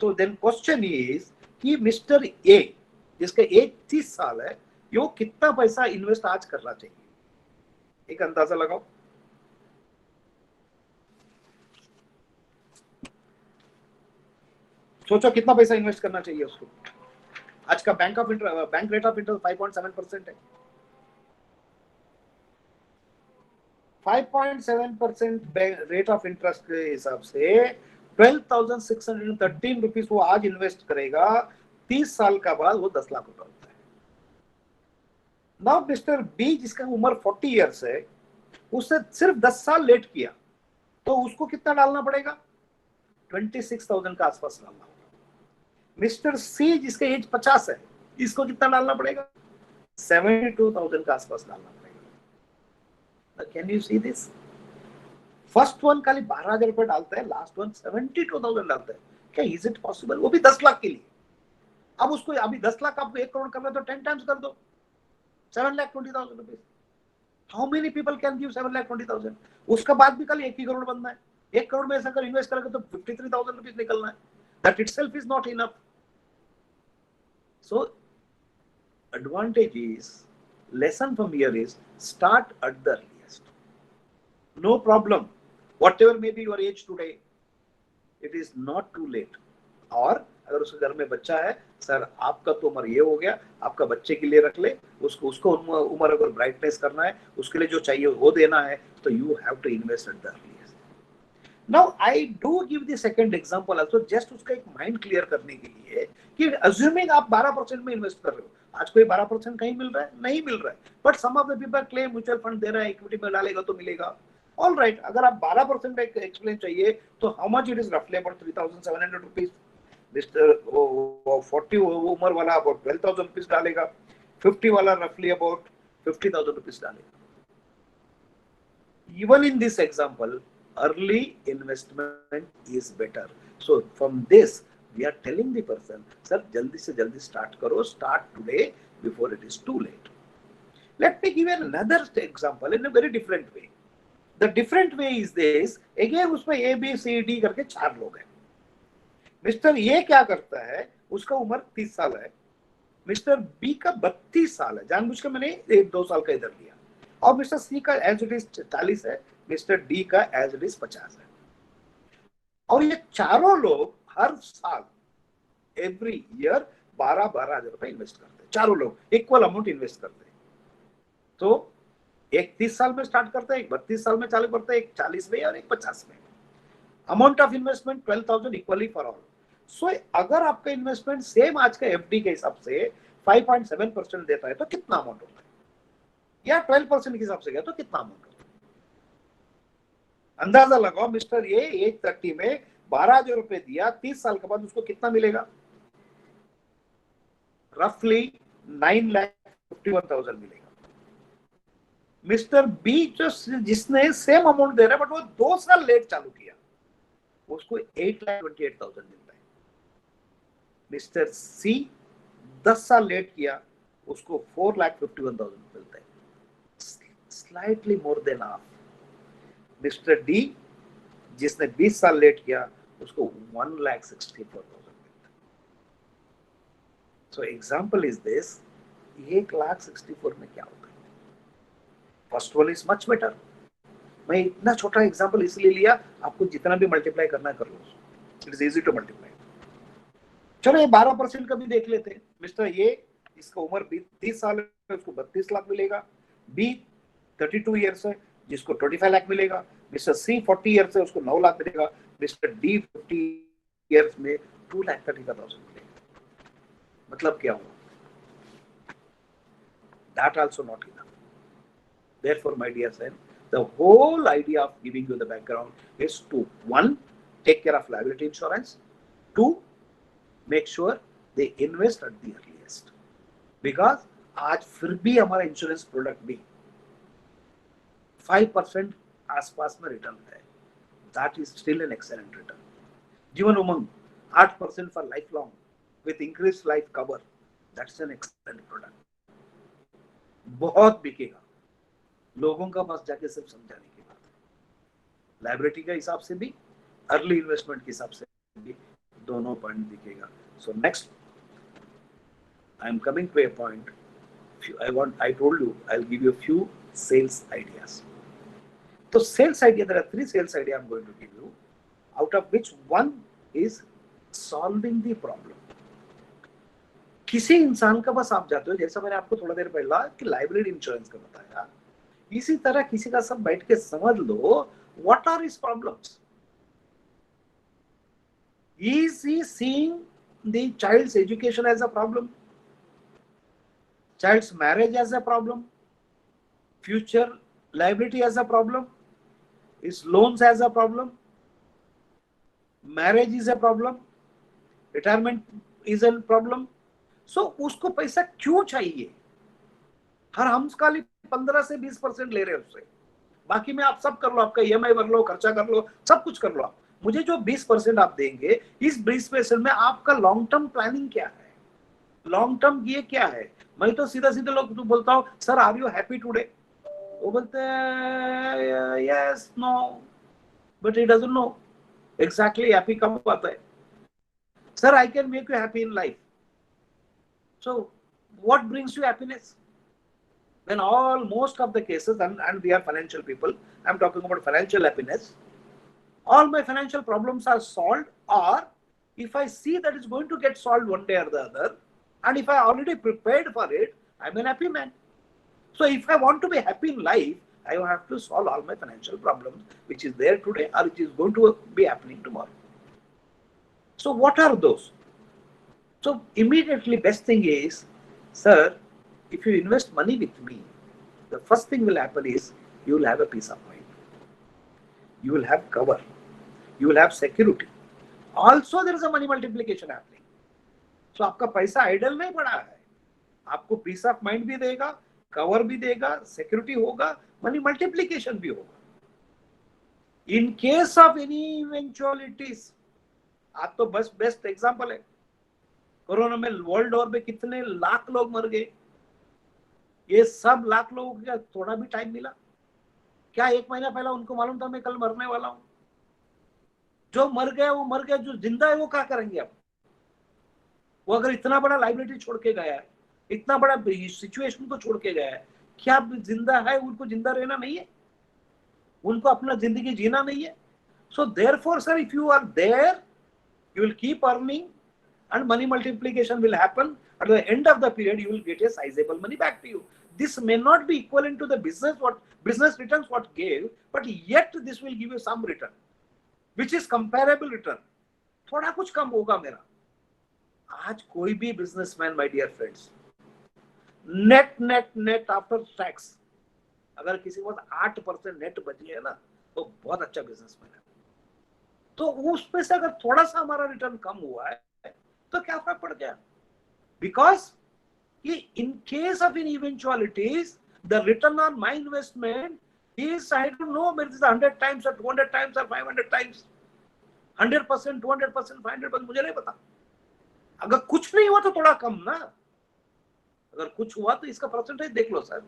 So then question is कि मिस्टर ए जिसका एज 30 साल है, यो कितना पैसा इन्वेस्ट आज करना चाहिए? एक अंदाजा लगाओ। सोचो कितना पैसा इन्वेस्ट करना चाहिए उसको। आज का बैंक रेट ऑफ इंटरेस्ट 5.7% है। 5.7% रेट ऑफ इंटरेस्ट के हिसाब से 12,613 रुपीज वो आज इन्वेस्ट करेगा, 30 साल का बाद वो 10 लाख रुपए होता है। नाउ मिस्टर बी जिसका उम्र 40 इयर्स है, उससे सिर्फ 10 साल लेट किया तो उसको कितना डालना पड़ेगा? 26,000 का आसपास डालना होगा। मिस्टर सी जिसका एज 50 है, इसको कितना डालना पड़ेगा? 72,000 का आसपास डालना पड़ेगा। Can you see this? First one खाली 12,000 रुपए डालता है, लास्ट वन 72,000 डालता है। क्या इज इट पॉसिबल? वो भी 10 लाख के लिए। अब उसको अभी 10 लाख आपको 1 करोड़ करना है तो 10 टाइम्स कर दो, 7,20,000 rupees. How many people can give 7,20,000? उसका बाद भी खाली 1 ही करोड़ बनना है। 1 करोड़ में ऐसा कर इन्वेस्ट करेगा तो 53,000 रुपीज निकलना है। That itself is not enough. So advantage is, lesson from here is, start at the earliest. No problem. Whatever may be your age today, it is not too late. और अगर उसके घर में बच्चा है, सर आपका तो उम्र ये हो गया, आपका बच्चे के लिए रख ले, उसको उम्र अगर ब्राइटनेस करना है, उसके लिए जो चाहिए वो देना है, तो you have to invest at the earliest. Now I do give the second example also, just उसका एक माइंड क्लियर करने के लिए कि assuming आप 12% में इन्वेस्ट कर रहे हो, आज कोई 12% कहीं मिल रहा है? नहीं मिल रहा है। But some of the people claim mutual fund दे रहा है, इक्विटी में डालेगा तो मिलेगा। ऑल राइट, अगर आप 12% का एक्सप्लेन चाहिए तो हाउ मच इट इज? रफली अबाउट 3,700 रुपीज। मिस्टर 40 उम्र वाला अबाउट 12,000 रुपीज डालेगा, 50 वाला रफली अबाउट 50,000 रुपीज डालेगा। Even in this example, early investment is better. So from this we are telling the person, sir jaldi se jaldi start karo, start today before it is too late. Let me give you another example in a very different way. The different way is this, again उसमें A B C D करके 4 लोग हैं। Mister A क्या करता है, उसका उम्र 30 साल है, मिस्टर बी का 32 साल है, जानबूझ के मैंने 1-2 साल का इधर लिया, और मिस्टर सी का एज इट इज 40 है, मिस्टर डी का एज इट इज 50 है, और ये चारों लोग हर साल एवरी ईयर 12-12 हजार रुपए इन्वेस्ट करते हैं, चारों लोग इक्वल अमाउंट इन्वेस्ट करते हैं। तो एक 30 साल में स्टार्ट करता है, एक 32 साल में चालू करता है, एक 40 में और एक 50 में। Amount of investment 12,000 equally for all. So अगर आपका इन्वेस्टमेंट सेम आज का एफडी के हिसाब से 5.7% देता है तो कितना अमाउंट होता है, या 12% के हिसाब से गया तो कितना अमाउंट होता है, अंदाजा लगाओ। मिस्टर ये एज 30 में 12,000 रुपए दिया, 30 साल के बाद उसको कितना मिलेगा, रफली 9,51,000 मिलेगा। मिस्टर बी जो जिसने सेम अमाउंट दे रहा है बट वो 2 साल लेट चालू किया, उसको 8,28,000 मिलता है। मिस्टर सी 10 साल लेट किया, उसको 4,51,000 मिलता है, slightly more than half. Mister D जिसने 20 साल लेट किया, उसको 1,64,000 मिलता है। सो एग्जाम्पल इज दिस, 1,64,000 में क्या होता है। First one is much better. मैं इतना छोटा एग्जाम्पल इसलिए लिया, आपको जितना भी मल्टीप्लाई करना कर लो, it is easy to multiply. चलो ये 12% का भी देख लेते हैं। मिस्टर ए इसका उम्र 30 साल है, उसको 32 लाख मिलेगा। बी 32 ईयर्स है, जिसको 25 लाख मिलेगा। मिस्टर सी 40 ईयर्स है, उसको 9 लाख मिलेगा। मिस्टर डी 50 ईयर्स में 2,30,000 मिलेगा। मतलब क्या हुआ, that also not enough. Therefore, my dear friend, the whole idea of giving you the background is to, one, take care of liability insurance, two, make sure they invest at the earliest, because आज फिर भी हमारा insurance product भी 5% आसपास में return है, that is still an excellent return. Jeevan Umang 8% for life long with increase life cover, that's an excellent product, बहुत बिकेगा, लोगों का पास जाके सिर्फ समझाने की बात है। लाइबिलिटी के हिसाब से भी, अर्ली इन्वेस्टमेंट के हिसाब से भी दोनों पॉइंट दिखेगा। So next I am coming to a point, I told you I'll give you a few sales ideas. So sales idea, there are 3 sales idea I'm going to give you, out of which one is solving the problem. किसी इंसान का पास आप जाते हो, जैसा मैंने आपको थोड़ा देर पहला कि लाइबिलिटी इंश्योरेंस का बताया, इसी तरह किसी का सब बैठ के समझ लो what are his problems. Is he seeing the child's education as a problem, child's marriage as a problem, future liability as a problem, is loans as a problem, marriage is a problem, retirement is a problem. So उसको पैसा क्यों चाहिए? हर हम खाली 15 से 20% ले रहे हैं उससे, बाकी में आप सब कर लो, आपका ईएमआई भर लो, खर्चा कर लो, सब कुछ कर लो आप। मुझे जो 20% आप देंगे, इस 20% में आपका लॉन्ग टर्म प्लानिंग क्या है, लॉन्ग टर्म ये क्या है। मैं तो सीधा सीधा लोग तो बोलता हूँ, sir are you happy today, वो बोलते हैं yes no, but he doesn't know exactly happy कब आता है। Sir I can make you happy in life, so what brings you happiness? when all most of the cases, and we are financial people, I'm talking about financial happiness, all my financial problems are solved, or if I see that it's going to get solved one day or the other, and if I already prepared for it, I'm an happy man. So if I want to be happy in life, I have to solve all my financial problems which is there today or which is going to be happening tomorrow. So what are those? So immediately best thing is, sir, if you invest money with me, the first thing will happen is you will have a peace of mind, you will have cover, you will have security. Also there is a money multiplication happening. So आपका पैसा idol नहीं पड़ा है, आपको piece of mind भी देगा, cover भी देगा, सिक्योरिटी होगा, मनी मल्टीप्लिकेशन भी होगा। इन केस ऑफ एनी इवेंचुअलिटीज, आज तो बस बेस्ट एग्जांपल है, कोरोना में वर्ल्ड वॉर में कितने लाख लोग मर गए, ये सब लाख लोगों को थोड़ा भी टाइम मिला क्या? 1 महीना पहला उनको मालूम था मैं कल मरने वाला हूं? जो मर गया वो मर गया, जो जिंदा है वो क्या करेंगे अब? वो अगर इतना बड़ा लाइबिलिटी छोड़ के गया है, इतना बड़ा सिचुएशन को छोड़ के गया है, क्या जिंदा है? उनको जिंदा रहना नहीं है, उनको अपना जिंदगी जीना नहीं है। So therefore sir, if you are there, you will keep earning and money multiplication will happen. At the end of the period, you will get a sizable money back to you. This may not be equivalent to the business returns what gave, but yet this will give you some return, which is comparable return. थोड़ा कुछ कम होगा मेरा। आज कोई भी businessman, my dear friends, net after tax अगर किसी को 8% नेट बच गया ना, तो बहुत अच्छा बिजनेसमैन है। तो उसमें से अगर थोड़ा सा हमारा रिटर्न कम हुआ है तो क्या फर्क पड़ गया? Because in case of in eventualities the return on my investment is, I don't know, मेरे 100 टाइम्स और 200 टाइम्स और 500 टाइम्स, 100%, 200%, 500%, मुझे नहीं पता। अगर कुछ नहीं हुआ तो थोड़ा कम ना, अगर कुछ हुआ तो इसका परसेंटेज देख लो सर।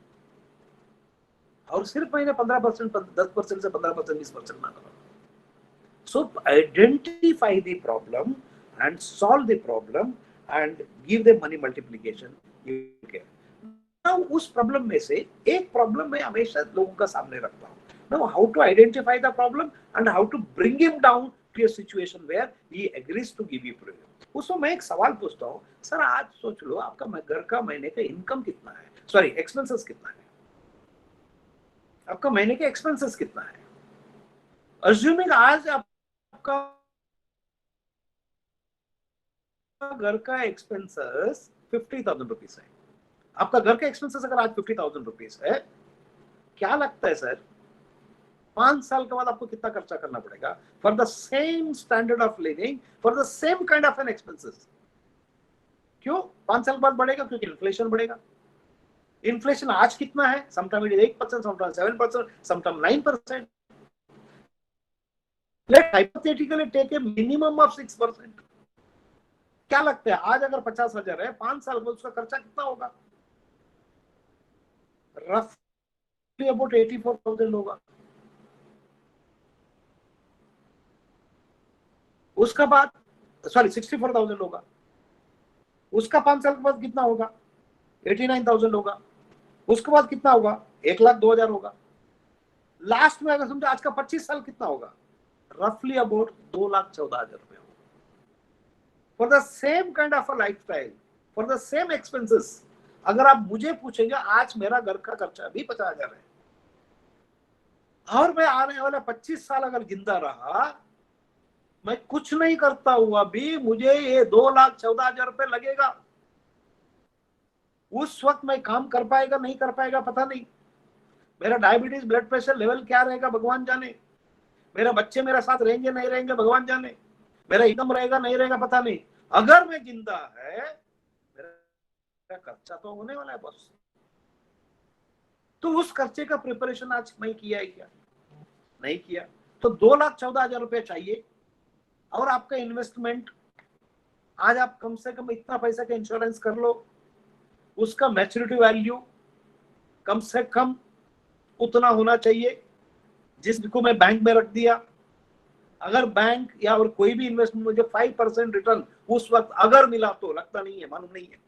और सिर्फ मैंने 15%, 10% से 15%, 20% ना करो। So identify the problem and solve the problem and give them money multiplication. You can. Now उस problem में से एक problem मैं हमेशा लोगों का सामने रखता हूँ. Now how to identify the problem and how to bring him down to a situation where he agrees to give you premium. उसमें मैं एक सवाल पूछता हूँ, सर आज सोच लो आपका घर का महीने का इनकम कितना है, सॉरी एक्सपेंसेस कितना है, आपका महीने का एक्सपेंसेस कितना है? Assuming आज आपका घर का एक्सपेंसेस 50,000 रुपीज है, आपका घर का एक्सपेंसेस अगर आज 50,000 रुपीज है, क्या लगता है सर 5 साल के बाद आपको कितना खर्चा करना पड़ेगा for the same standard of living, for the same kind of an expenses? क्यों 5 साल बाद बढ़ेगा? क्योंकि इन्फ्लेशन बढ़ेगा। इन्फ्लेशन आज कितना है? Sometime it is 8%, sometime 7%, sometime 9%। Let's hypothetically take a minimum of 6%. क्या लगता है आज अगर 50,000 है, 5 साल में उसका खर्चा कितना होगा? रफली अबाउट 84,000 होगा। उसका बाद सॉरी 64,000 होगा। उसका 5 साल के बाद कितना होगा? 89,000 होगा। उसके बाद कितना होगा? 1,02,000 होगा। लास्ट में अगर समझो आज का 25 साल कितना होगा? रफली अबाउट 2,14,000 रुपए। For the same kind of a lifestyle, for the same expenses, अगर आप मुझे पूछेंगे आज मेरा घर का खर्चा भी 50,000 है और मैं आने वाला 25 साल अगर जिंदा रहा, मैं कुछ नहीं करता हुआ भी मुझे ये 2,14,000 रुपए लगेगा। उस वक्त मैं काम कर पाएगा नहीं कर पाएगा पता नहीं, मेरा डायबिटीज ब्लड प्रेशर लेवल क्या रहेगा भगवान जाने, मेरे बच्चे मेरे साथ रहेंगे नहीं रहेंगे भगवान जाने, मेरा इनकम रहेगा नहीं रहेगा पता नहीं। अगर मैं जिंदा है मेरा खर्चा तो होने वाला है बॉस। तो उस खर्चे का प्रिपरेशन आज मैं किया है क्या? नहीं किया। तो 2,14,000 रुपए चाहिए और आपका इन्वेस्टमेंट आज आप कम से कम इतना पैसा का इंश्योरेंस कर लो, उसका मैच्योरिटी वैल्यू कम से कम उतना होना चाहिए जिसको मैं बैंक में रख दिया। अगर बैंक या और कोई भी इन्वेस्टमेंट मुझे 5% रिटर्न उस वक्त अगर मिला तो, लगता नहीं है, मालूम नहीं है।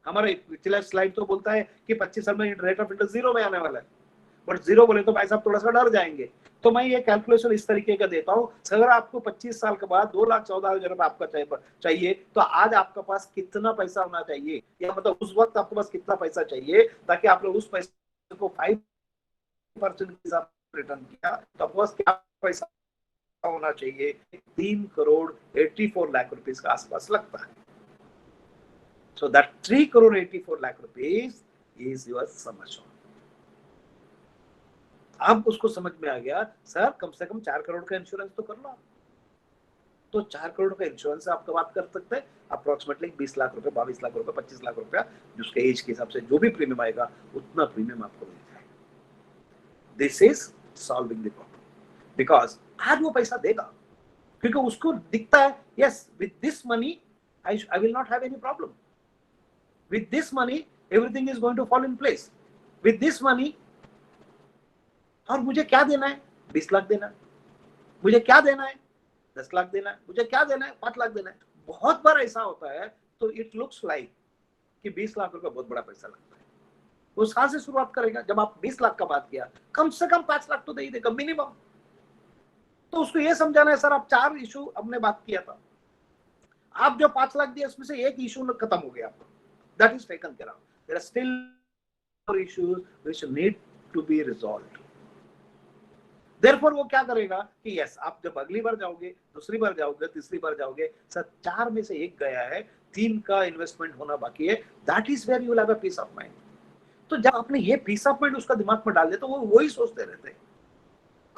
हमारा पिछला स्लाइड तो बोलता है कि 25 साल में रेट ऑफ इंटरेस्ट 0 में आने वाला है, बट 0 बोले तो भाई साहब थोड़ा सा डर जाएंगे। तो मैं ये कैलकुलेशन इस तरीके का देता हूँ, अगर आपको 25 साल के बाद 2,14,000 रुपए आपका चाहिए तो आज आपके पास कितना पैसा होना चाहिए, या मतलब उस वक्त आपके पास कितना पैसा चाहिए ताकि आपने उस पैसे को 5% के हिसाब से रिटर्न किया, तो आपके पास क्या पैसा होना चाहिए? 3,84 लाख रुपीस का आसपास लगता है। So that 3,84 lakh rupees is your sum assured. अब उसको समझ में आ गया, सर कम से कम 4 करोड़ का इंश्योरेंस तो कर लो। तो 4 करोड़ का इंश्योरेंस आपका बात कर सकते हैं अप्रोक्सीमेटली 20 लाख रुपए, 22 लाख रुपए, 25 लाख रुपया, जिसके एज के हिसाब से जो भी प्रीमियम आएगा उतना प्रीमियम आपको मिल जाएगा। This is solving the problem, because आज वो पैसा देगा क्योंकि उसको दिखता है yes with this money I will not have any problem, with this money everything is going to fall in place, with this money. और मुझे क्या देना है? 20 लाख देना है। मुझे क्या देना है? 10 लाख देना है, मुझे क्या देना है, 5 लाख देना है। बहुत बार ऐसा होता है, तो इट लुक्स लाइक कि 20 लाख रुपए बहुत बड़ा पैसा लगता है। वो कहां से शुरुआत करेगा? जब आप 20 लाख का बात किया, कम से कम 5 लाख तो दे ही देगा मिनिमम। तो उसको ये समझाना है, सर आप 4 इशू हमने बात किया था, आप जो 5 लाख दिया उसमें से एक इशू खत्म हो गया, that is taken care of, there are still issues which need to be resolved. Therefore वो क्या करेगा कि यस, आप जब अगली बार जाओगे, दूसरी बार जाओगे, तीसरी बार जाओगे, सर 4 में से एक गया है, 3 का इन्वेस्टमेंट होना बाकी है, that is where you will have a peace of mind. तो जब आपने ये पीस ऑफ माइंड उसका दिमाग में डाल दिया, तो वो वही सोचते रहते हैं।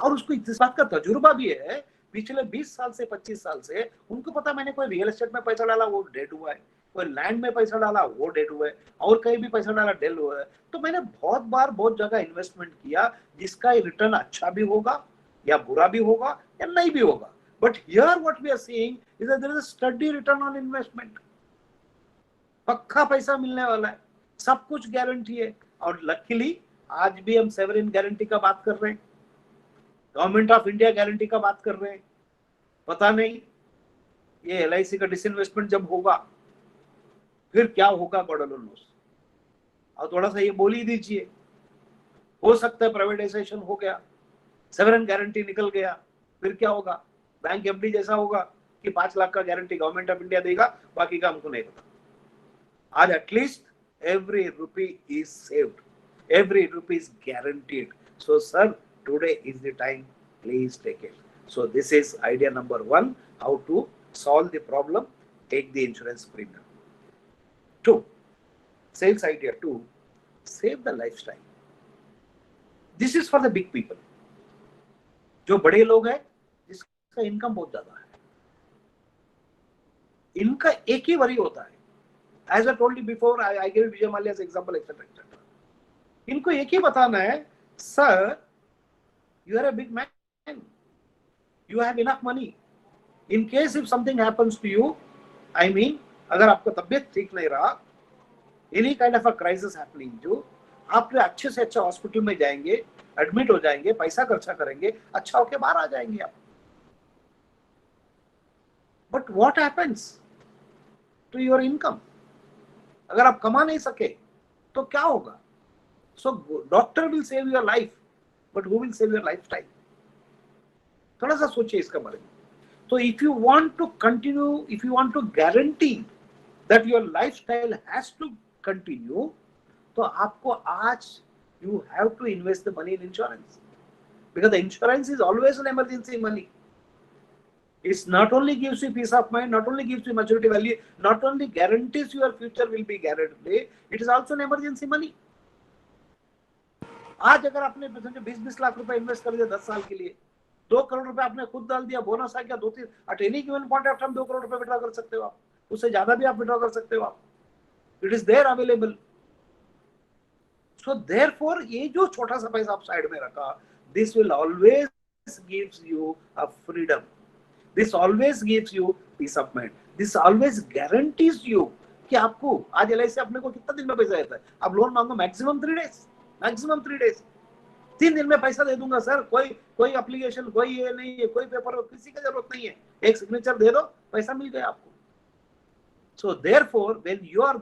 और उसको इस बात का तजुर्बा भी है, पिछले 20 साल से 25 साल से उनको पता, मैंने कोई रियल एस्टेट में पैसा डाला वो डेड हुआ है, कोई लैंड में पैसा डाला वो डेड हुआ है, और कहीं भी पैसा डाला डेड हुआ है। तो मैंने बहुत बार बहुत जगह इन्वेस्टमेंट किया जिसका रिटर्न अच्छा भी होगा या बुरा भी होगा या नहीं भी होगा, but here what we are seeing is that there is a steady return on investment. पक्का पैसा मिलने वाला है, सब कुछ गारंटी है। और लकीली आज भी हम सेवरिन गारंटी का बात कर रहे हैं, गवर्नमेंट ऑफ इंडिया गारंटी का बात कर रहे हैं। पता नहीं ये LIC का डिसइन्वेस्टमेंट जब होगा फिर क्या होगा, गॉड अलोन नोस। और थोड़ा सा ये बोल ही दीजिए, हो सकता है प्राइवेटाइजेशन हो गया, सेवरन गारंटी निकल गया, फिर क्या होगा? बैंक FD जैसा होगा कि 5 लाख का गारंटी गवर्नमेंट ऑफ इंडिया देगा, बाकी का हमको नहीं पता। आज at least every rupee is saved, every rupee is guaranteed. So sir, today is the time, please take it. So this is idea number 1, how to solve the problem, take the insurance premium. 2, sales idea 2, save the lifestyle. This is for the big people, जो बड़े लोग हैं जिसका income बहुत ज्यादा है, इनका एक ही वरी होता है। As I told you before, I gave Vijay Mallya as example, etc., etc. इनको एक ही बताना है, sir, you are a big man, you have enough money. In case if something happens to you, I mean, अगर आपका तबियत ठीक नहीं रहा, any kind of a crisis happening to, आप अच्छे से अच्छा हॉस्पिटल में जाएंगे, एडमिट हो जाएंगे, पैसा खर्चा करेंगे, अच्छा होके बाहर आ जाएंगे आप। But what happens to your income? अगर आप कमा नहीं सके तो क्या होगा? So doctor will save your life, but who will save your lifestyle? थोड़ा सा सोचिए इसका बारे में। तो if you want to continue, if you want to guarantee that your lifestyle has to continue, तो आपको आज you have to invest the money in insurance, because the insurance is always an emergency money. It not only gives you peace of mind, not only gives you maturity value, not only guarantees your future will be guaranteed, it is also an emergency money. आज अगर आपने 20-20 लाख रुपए invest कर दिया 10 साल के लिए, 2 करोड़ रुपए आपने खुद डाल दिया, बोनस आ गया 2-3, at any given point of time 2 crore रुपए विड्रॉ कर सकते हो आप, उससे ज्यादा भी आप विड्रॉ कर सकते हो आप. It is there available. So therefore ये जो छोटा सा पैसा आप साइड में रखा, this will always gives you a freedom. This always gives you peace of mind. This always guarantees you कि आपको आज LIC अपने को कितना दिन में पैसा देता है? आप लोन मांगो मैक्सिमम 3 days, मैक्सिमम 3 days. 3 दिन में पैसा दे दूंगा सर, कोई एप्लीकेशन, कोई ये नहीं है, कोई पेपर, किसी की जरूरत नहीं है, एक सिग्नेचर दे दो, पैसा मिल गया आपको. So therefore, when you are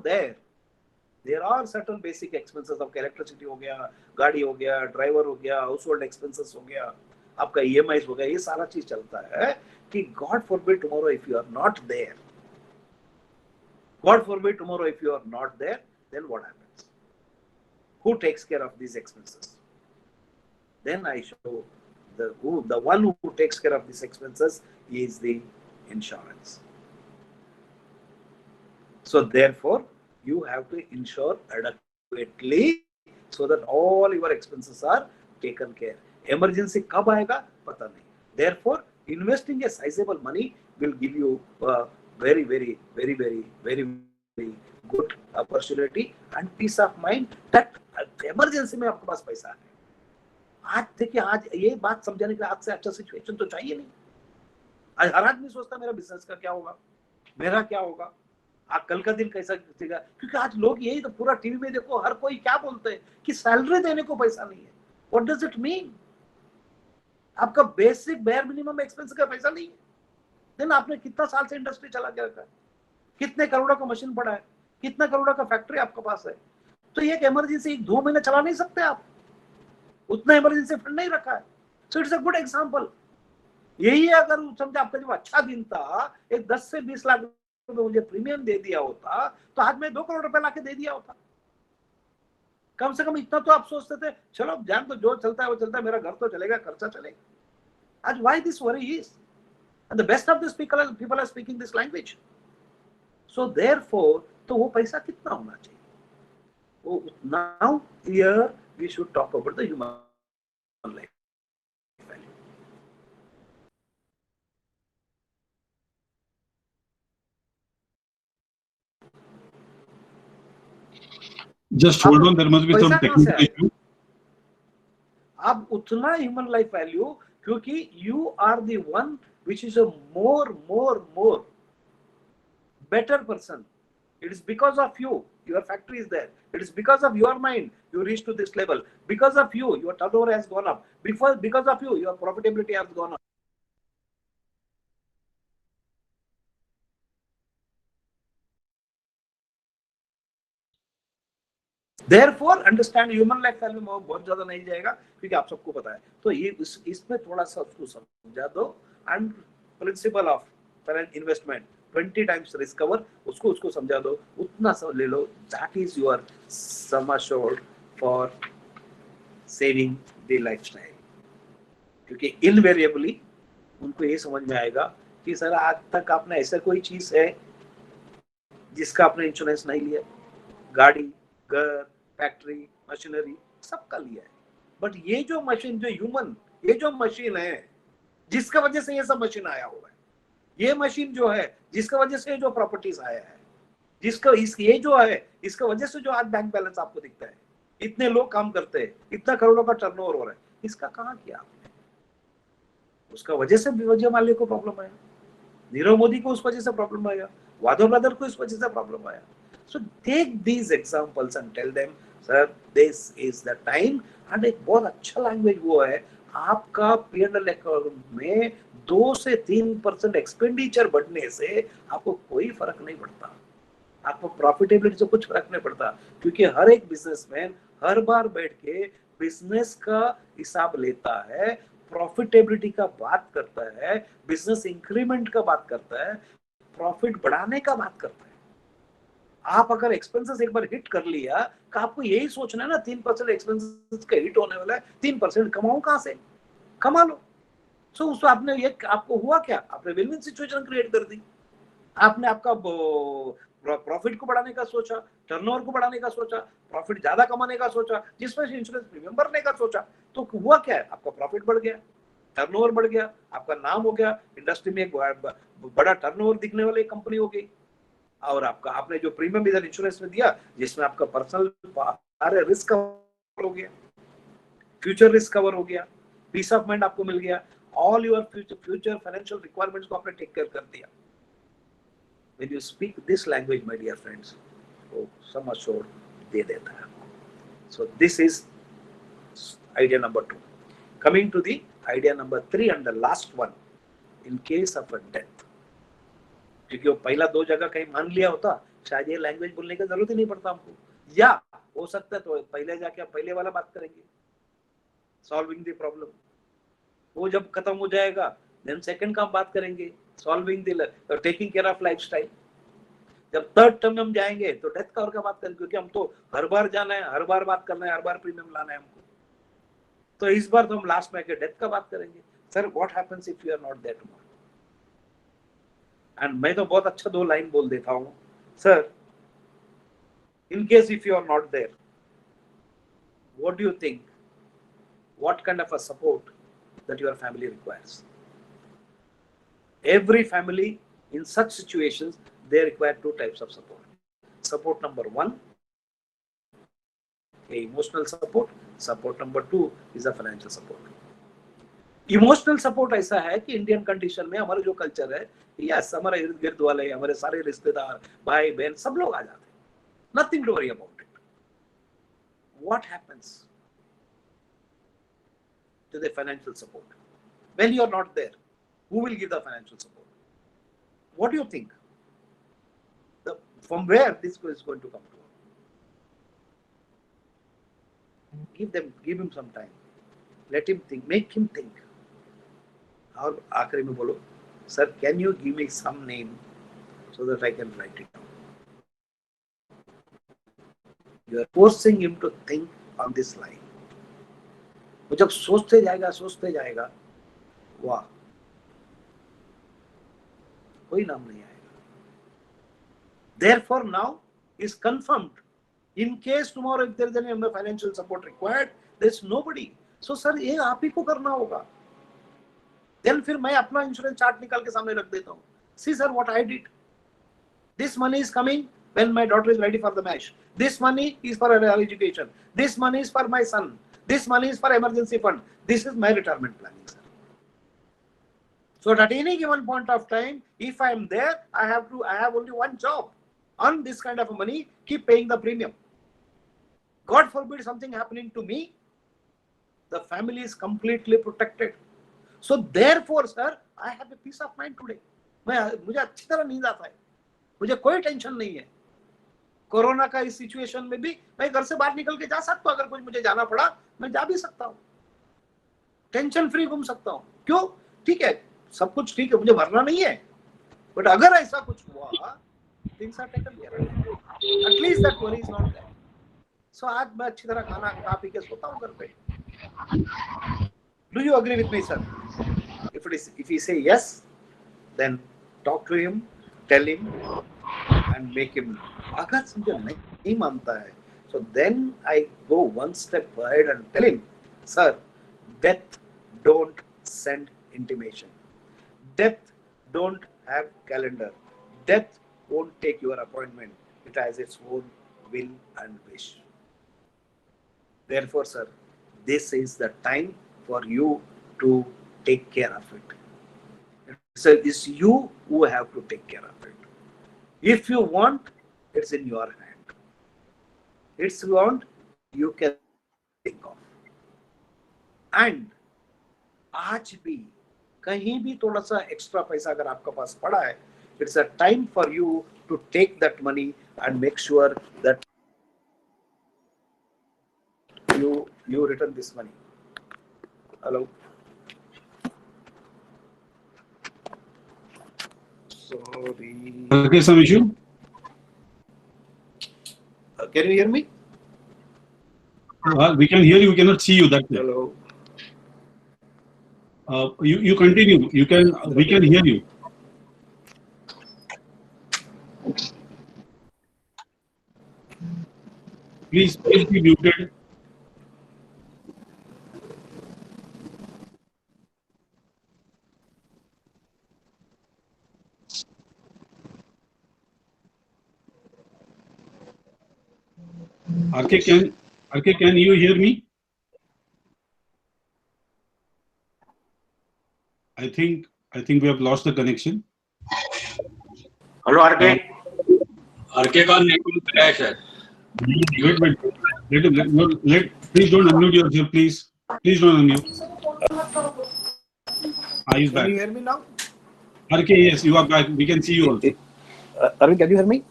there are certain basic expenses of electricity हो गया, गाड़ी हो गया, ड्राइवर हो गया, हाउसहोल्ड एक्सपेंसेस हो गया, आपका EMI हो गया, ये सारा चीज चलता है कि God forbid tomorrow if you are not there, God forbid tomorrow if you are not there, then what happens? Who takes care of these expenses? Then I show the one who takes care of these expenses is the insurance. So therefore, you have to insure adequately so that all your expenses are taken care. Emergency कब आएगा पता नहीं. Therefore, investing a sizable money will give you a very good opportunity and peace of mind that emergency में आपके पास पैसा है. आज देखिए, आज ये बात समझाने के लिए आज से अच्छा सिचुएशन तो चाहिए नहीं. आज हर आदमी सोचता है मेरा बिजनेस का क्या होगा, मेरा क्या होगा, आज कल का दिन कैसा बीतेगा. क्योंकि आज लोग यही तो पूरा टीवी में देखो, हर कोई क्या बोलते हैं कि सैलरी देने को पैसा नहीं है. What does it mean? आपका बेसिक बेयर मिनिमम एक्सपेंस का पैसा नहीं है. देन आपने कितना साल से इंडस्ट्री चला के रखा है, कितने करोड़ों का मशीन पड़ा है, कितना करोड़ों का फैक्ट्री आपके पास है, तो ये एक इमरजेंसी 1-2 महीने चला नहीं सकते आप, उतना इमरजेंसी फंड नहीं रखा है। So it's a good example. यही है, अगर समझे आपका जब अच्छा दिन था, एक 10 से 20 लाख रुपए मुझे प्रीमियम दे दिया होता, तो आज मैं 2 करोड़ रुपए लाके दे दिया होता। कम से कम इतना तो आप सोचते थे, चलो जान तो जो चलता है वो चलता है, मेरा घर तो चलेगा, खर्चा चलेगा। आज why this worry is, and the best of this people are speaking this language. So therefore तो वो पैसा कितना होना चाहिए, वो now here we should talk about the human life value. Just hold on, there must be some पैसा कहां से technical आएगा? issue. आप उतना ह्यूमन लाइफ वैल्यू, क्योंकि you are the one which is a more better person. It is because of you, your factory is there. It is because of your mind you reach to this level. Because of you, your turnover has gone up. Because of you, your profitability has gone up. Therefore, understand human life value में बहुत ज्यादा नहीं जाएगा, क्योंकि आप सबको पता है। तो ये इसमें थोड़ा सा उसको समझा दो। And principle of investment 20 times risk cover, उसको समझा दो, उतना सब ले लो। That is your sum assured for saving the lifestyle. क्योंकि इनवेरिएबली उनको ये समझ में आएगा कि सर आज तक आपने ऐसा कोई चीज है जिसका आपने इंश्योरेंस नहीं लिया। गाड़ी, घर, फैक्ट्री, मशीनरी सबका लिया है, बट ये जो मशीन, जो ह्यूमन, ये जो मशीन है जिसका वजह से ये सब मशीन आया हुआ है, ये मशीन जो है जिसका वजह से जो प्रॉपर्टीज आया है, जिसका ये जो है इसका वजह से जो आज बैंक बैलेंस आपको दिखता है, इतने लोग काम करते हैं, इतना करोड़ों का टर्नओवर हो रहा है, इसका कहाँ किया आपने? उसका वजह से विजय माल्या को प्रॉब्लम आया, नीरव मोदी को उस वजह से प्रॉब्लम आया, वाधव ब्रदर को इस वजह से प्रॉब्लम आया। So take these examples and tell them, sir, this is the time। and एक बहुत अच्छा लैंग्वेज वो है, आपका P&L अकाउंट में 2 से 3% एक्सपेंडिचर बढ़ने से आपको कोई फर्क नहीं पड़ता, आपको प्रॉफिटेबिलिटी से कुछ फर्क नहीं पड़ता, क्योंकि हर एक बिजनेसमैन हर बार बैठ के बिजनेस का हिसाब लेता है, प्रॉफिटेबिलिटी का बात करता है, बिजनेस इंक्रीमेंट का बात करता है, प्रॉफिट बढ़ाने का बात करता है। आप अगर एक्सपेंसेस एक बार हिट कर लिया तो आपको यही सोचना है ना, 3% एक्सपेंसेस का हिट होने वाला है, 3% कमाऊं कहां से? कमा लो। सो उस आपने ये आपको हुआ क्या, आपने विन विन सिचुएशन क्रिएट कर दी। आपने आपका प्रॉफिट को बढ़ाने का सोचा, टर्नओवर को बढ़ाने का सोचा, प्रॉफिट ज्यादा कमाने का सोचा, जिसमें से इंश्योरेंस प्रीमियम भरने का सोचा, तो हुआ क्या है? आपका प्रॉफिट बढ़ गया, टर्नओवर बढ़ गया, आपका नाम हो गया, इंडस्ट्री में एक बड़ा टर्नओवर दिखने वाली कंपनी हो गई। और आपका आपने जो प्रीमियम इधर इंश्योरेंस में दिया, जिसमें आपका पर्सनल सारे रिस्क कवर हो गया, फ्यूचर रिस्क कवर हो गया, पीस ऑफ माइंड आपको मिल गया, all your future financial requirements को आपने टेक केयर कर दिया। When you speak this language, my dear friends, तो सम अश्योर्ड दे देता है। So this is idea number 2. Coming to the idea number 3 and the last one, in case of a death, क्योंकि वो पहला 2 जगह कहीं मान लिया होता, शायद ये लैंग्वेज बोलने की जरूरत ही नहीं पड़ता हमको, या हो सकता है तो पहले जाके पहले वाला बात करेंगे, सॉल्विंग द प्रॉब्लम। वो जब खत्म हो जाएगा देन सेकंड का बात करेंगे, solving the taking care of lifestyle. जब थर्ड टर्म में हम जाएंगे तो डेथ कवर का बात करेंगे, क्योंकि हम तो हर बार जाना है, हर बार बात करना है, हर बार प्रीमियम लाना है हमको। तो इस बार तो हम लास्ट में आके डेथ का बात करेंगे। Sir what happens if you are not there tomorrow? And मैं तो बहुत अच्छा 2 लाइन बोल देता हूँ, sir in case if you are not there, what do you think, what kind of a support that your family requires? Every family in such situations, they require 2 types of support. Support number 1, emotional support. Support number 2 is a financial support. Emotional support ऐसा है कि Indian condition में हमारा जो culture है, yes हमारे इर्द गिर्द वाले, हमारे सारे रिश्तेदार, भाई बहन सब लोग आ जाते हैं, nothing to worry about it. What happens to the financial support when you are not there? Who will give the financial support? What do you think? From where this is going to come to? Give him some time. Let him think. Make him think. और आखिरी में बोलो, sir, can you give me some name so that I can write it down? You are forcing him to think on this line. वो जब सोचते जाएगा, वाह, कोई नाम नहीं आएगा. Therefore, now is confirmed. In case tomorrow if there is any financial support required, there is nobody. So sir, ये आप ही को करना होगा. Then फिर मैं अपना इंश्योरेंस चार्ट निकाल के सामने रख देता हूँ. See sir, what I did. This money is coming when my daughter is ready for the match. This money is for her education. This money is for my son. This money is for emergency fund. This is my retirement planning, sir. So at any given point of time, if I am there, I have only one job. On this kind of money, keep paying the premium. God forbid something happening to me, the family is completely protected. So therefore, sir, I have a peace of mind today. मुझे अच्छी तरह नींद आता है, मुझे कोई tension नहीं है. कोरोना का इस सिचुएशन में भी मैं घर से बाहर निकल के जा सकता हूँ. अगर कुछ मुझे जाना पड़ा, मैं जा भी सकता हूँ. टेंशन फ्री घूम सकता हूँ. क्यों? ठीक है, सब कुछ ठीक है, मुझे मरना नहीं है. बट अगर ऐसा कुछ हुआ, things are taken care of. At least that worry is not there. So आज मैं अच्छी तरह खाना खा पी के सोता हूँ घर पे. Do you agree with me, sir? If he say yes, then talk to him, tell him, and make him. अगर मुझे नहीं मानता है, so then I go one step ahead and tell him, sir, death don't send intimation. Death don't have calendar. Death won't take your appointment. It has its own will and wish. Therefore, sir, this is the time for you to take care of it. So it's you who have to take care of it. If you want, it's in your hand. If you want, you can think of. And आज भी कहीं भी थोड़ा सा extra पैसा अगर आपके पास पड़ा है, it's a time for you to take that money and make sure that you return this money. Hello. Sorry. Okay, some issue? Can you hear me? We can hear you. We cannot see you. That's it. Hello. You continue. We can hear you. Please be muted. RK, can you hear me? I think we have lost the connection. Hello RK. RK का network crash है. Wait. Please don't unmute yourself, please. Please don't unmute. He's back. Can you hear me now? RK, yes, you are back. We can see you also. Arvind, can you hear me?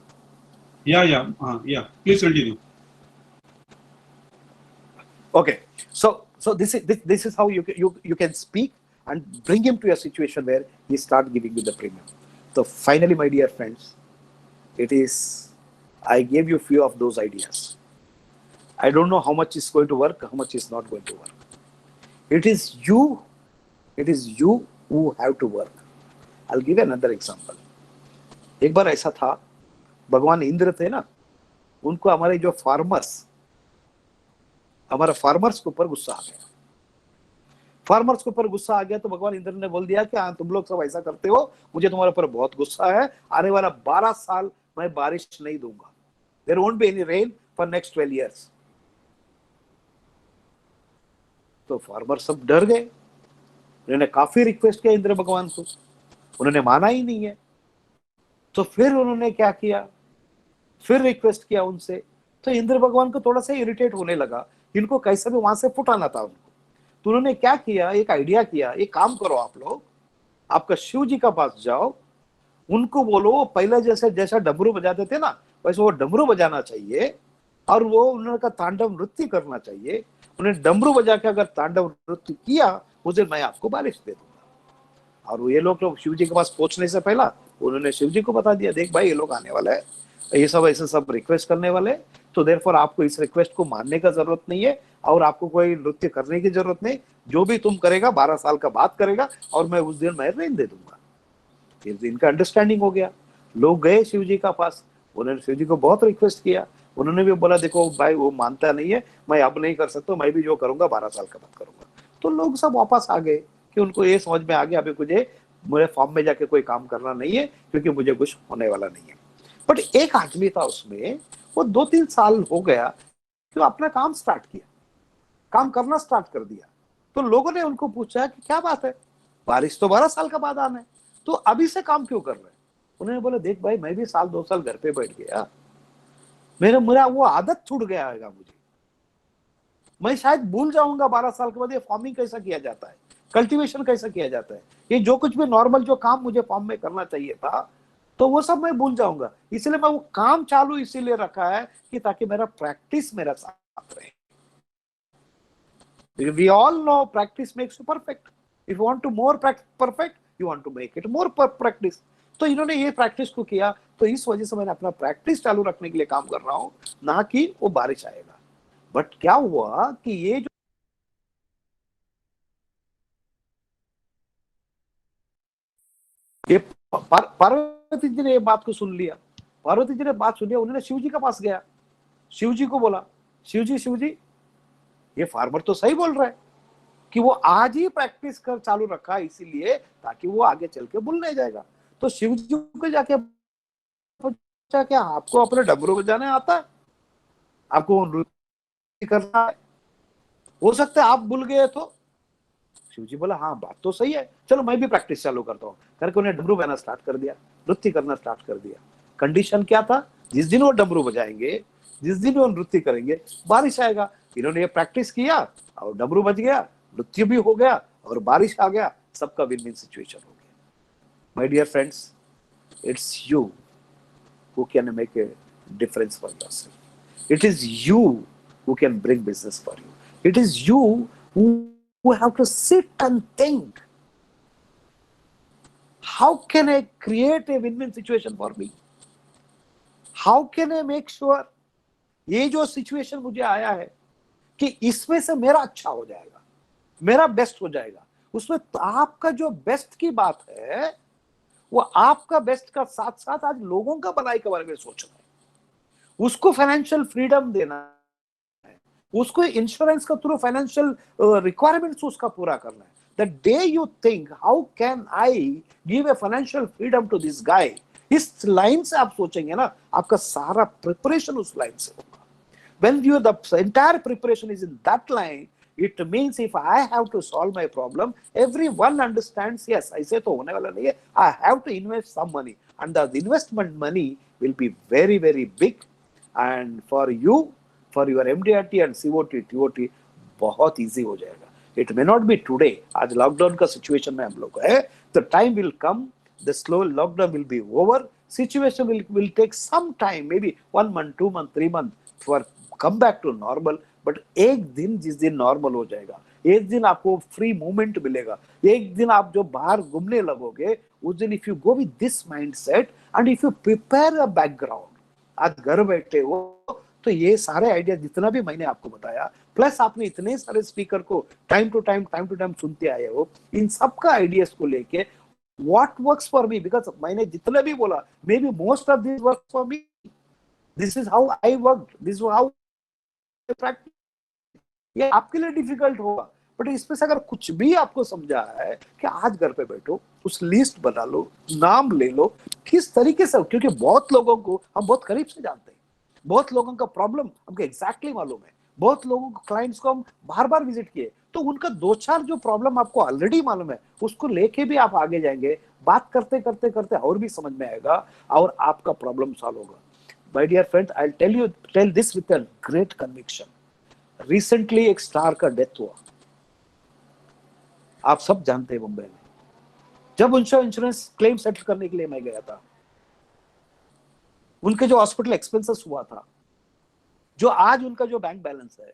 Yeah. Please continue. Okay. So this is how you can speak and bring him to a situation where he start giving you the premium. So finally, my dear friends, I gave you few of those ideas. I don't know how much is going to work, how much is not going to work. It is you who have to work. I'll give you another example. एक बार ऐसा था, भगवान इंद्र थे ना, उनको हमारे farmers के ऊपर गुस्सा आ गया. फार्मर्स के ऊपर गुस्सा आ गया तो भगवान इंद्र ने बोल दिया कि हाँ, तुम लोग सब ऐसा करते हो, मुझे तुम्हारे ऊपर बहुत गुस्सा है, आने वाला 12 साल मैं बारिश नहीं दूंगा. There won't be any rain for next 12 years. तो फार्मर सब डर गए. उन्होंने काफी रिक्वेस्ट किया इंद्र भगवान को, उन्होंने माना ही नहीं है. तो फिर उन्होंने क्या किया, फिर रिक्वेस्ट किया उनसे. तो इंद्र भगवान को थोड़ा सा इरिटेट होने लगा, इनको कैसे भी वहां से फुटाना था उनको. तो उन्होंने क्या किया, एक आइडिया किया, एक काम करो आप लोग, आपका शिव जी का पास जाओ उनको बोलो वो पहले जैसा डमरू बजाते थे ना, वैसे वो डमरू बजाना चाहिए और वो उनका तांडव नृत्य करना चाहिए। उन्हें डमरू बजा के अगर तांडव नृत्य किया, उस दिन मैं आपको बारिश दे दूंगा। और ये लोग शिव जी के पास पहुंचने से पहला उन्होंने शिव जी को बता दिया, देख भाई ये लोग आने वाला है, ये सब ऐसे सब रिक्वेस्ट करने वाले, तो देयरफॉर आपको इस रिक्वेस्ट को मानने का जरूरत नहीं है और आपको कोई नृत्य करने की जरूरत नहीं, जो भी तुम करेगा 12 साल का बाद करेगा और मैं उस दिन मैं रेन दे दूंगा। फिर इनका अंडरस्टैंडिंग हो गया। लोग गए शिव जी का पास, उन्होंने शिव जी को बहुत रिक्वेस्ट किया, उन्होंने भी बोला देखो भाई वो मानता नहीं है, मैं अब नहीं कर सकता, मैं भी जो करूंगा 12 साल का बाद करूंगा। तो लोग सब वापस आ गए कि उनको ये समझ में आ गया अभी मुझे फॉर्म में जाके कोई काम करना नहीं है, क्योंकि मुझे कुछ होने वाला नहीं है। बट एक आदमी था उसमें, वो 2-3 साल हो गया कि वो अपना काम स्टार्ट किया, काम करना स्टार्ट कर दिया। तो लोगों ने उनको पूछा कि क्या बात है, बारिश तो 12 साल का बाद आना है, तो अभी से काम क्यों कर रहे हैं? उन्होंने बोला देख भाई मैं भी 1-2 साल घर पे बैठ गया, मेरा वो आदत छूट गया है मुझे, मैं शायद भूल जाऊंगा 12 साल के बाद ये फार्मिंग कैसा किया जाता है, कल्टीवेशन कैसा किया जाता है, ये जो कुछ भी नॉर्मल जो काम मुझे फार्म में करना चाहिए था, तो वो सब मैं भूल जाऊंगा। इसलिए मैं वो काम चालू इसीलिए रखा है कि ताकि मेरा प्रैक्टिस मेरा साथ रहे। We all know practice makes you perfect. If you want to more perfect, you want to make it more practice. तो इन्होंने ये प्रैक्टिस को किया, तो इस वजह से मैंने अपना प्रैक्टिस चालू रखने के लिए काम कर रहा हूं, ना कि वो बारिश आएगा। बट क्या हुआ कि ये जो ये पार्वती जी ने ये बात को सुन लिया, पार्वती जी ने बात सुन लिया, उन्होंने शिव जी के पास गया, शिव जी को बोला शिव जी ये फार्मर तो सही बोल रहा है कि वो आज ही प्रैक्टिस कर चालू रखा इसीलिए ताकि वो आगे चल के भूल नहीं जाएगा। तो शिव जी को जाके पूछा क्या आपको अपने डमरू बजाने आता है, आपको नृत्य करना है, हो सकता है आप भूल गए तो। शिव जी बोला हाँ बात तो सही है, चलो मैं भी प्रैक्टिस चालू करता हूँ, करके उन्हें डमरू बजाना स्टार्ट कर दिया, नृत्य करना स्टार्ट कर दिया। कंडीशन क्या था, जिस दिन वो डमरू बजाएंगे, जिस दिन वो नृत्य करेंगे, बारिश आएगा। इन्होंने ये प्रैक्टिस किया और डमरू बज गया, नृत्य भी हो गया और बारिश आ गया, सबका विन विन सिचुएशन हो गया। My dear friends, it's you who can make a difference for yourself, it is you who can bring business for you, it is you who have to sit and think, how can I create a win-win situation for me? How can I make sure ये जो situation मुझे आया है कि इसमें से मेरा अच्छा हो जाएगा, मेरा बेस्ट हो जाएगा। उसमें आपका जो बेस्ट की बात है वो आपका बेस्ट का साथ साथ आज लोगों का भलाई के बारे में सोचना है, उसको फाइनेंशियल फ्रीडम देना, उसको इंश्योरेंस का थ्रू फाइनेंशियल रिक्वायरमेंट्स उसका पूरा करना है। The day you think how can I give a financial freedom to this guy, इस लाइन से आप सोचेंगे ना, आपका सारा प्रिपरेशन उस लाइन से होगा। When you the entire preparation is in that line, it means if I have to solve my problem, everyone understands yes ऐसे तो होने वाला नहीं है, I have to invest some money and the investment money will be very very big, and for you for your MDRT and COT TOT बहुत easy हो जाएगा। It may not be today, आज लॉकडाउन का situation में हम लोग है, the time will come, the slow lockdown will be over, situation will take some time, maybe 1 month 2 month 3 month for come back to normal, but एक दिन जिस दिन नॉर्मल हो जाएगा, एक दिन आपको फ्री मूवमेंट मिलेगा, एक दिन आप जो बाहर घूमने लगोगे, उस दिन if you go with this mindset and if you prepare a background, आज घर बैठे हो तो ये सारे आइडिया जितना भी मैंने आपको बताया, प्लस आपने इतने सारे स्पीकर को टाइम टू टाइम सुनते आए हो, इन सब का आइडियाज को लेके what works for me, because मैंने जितना भी बोला may be most of this work for me, this is how I work, this is how practice. ये आपके लिए डिफिकल्ट होगा, बट इसमें से अगर कुछ भी आपको समझा है कि आज घर पे बैठो, उस लिस्ट बना लो, नाम ले लो, किस तरीके से, क्योंकि बहुत लोगों को हम बहुत करीब से जानते हैं, बहुत लोगों का प्रॉब्लम हमको एग्जैक्टली मालूम है, बहुत लोगों को क्लाइंट्स को हम बार बार विजिट किए, तो उनका 2-4 जो प्रॉब्लम आपको ऑलरेडी मालूम है, उसको लेके भी आप आगे जाएंगे, बात करते करते करते और भी समझ में आएगा और आपका प्रॉब्लम सॉल्व होगा। My dear friend, I tell this with a great conviction. Recently एक स्टार का डेथ हुआ, आप सब जानते हैं, मुंबई में जब उनका इंश्योरेंस क्लेम सेटल करने के लिए मैं गया था, उनके जो हॉस्पिटल एक्सपेंसेस हुआ था, जो आज उनका जो बैंक बैलेंस है,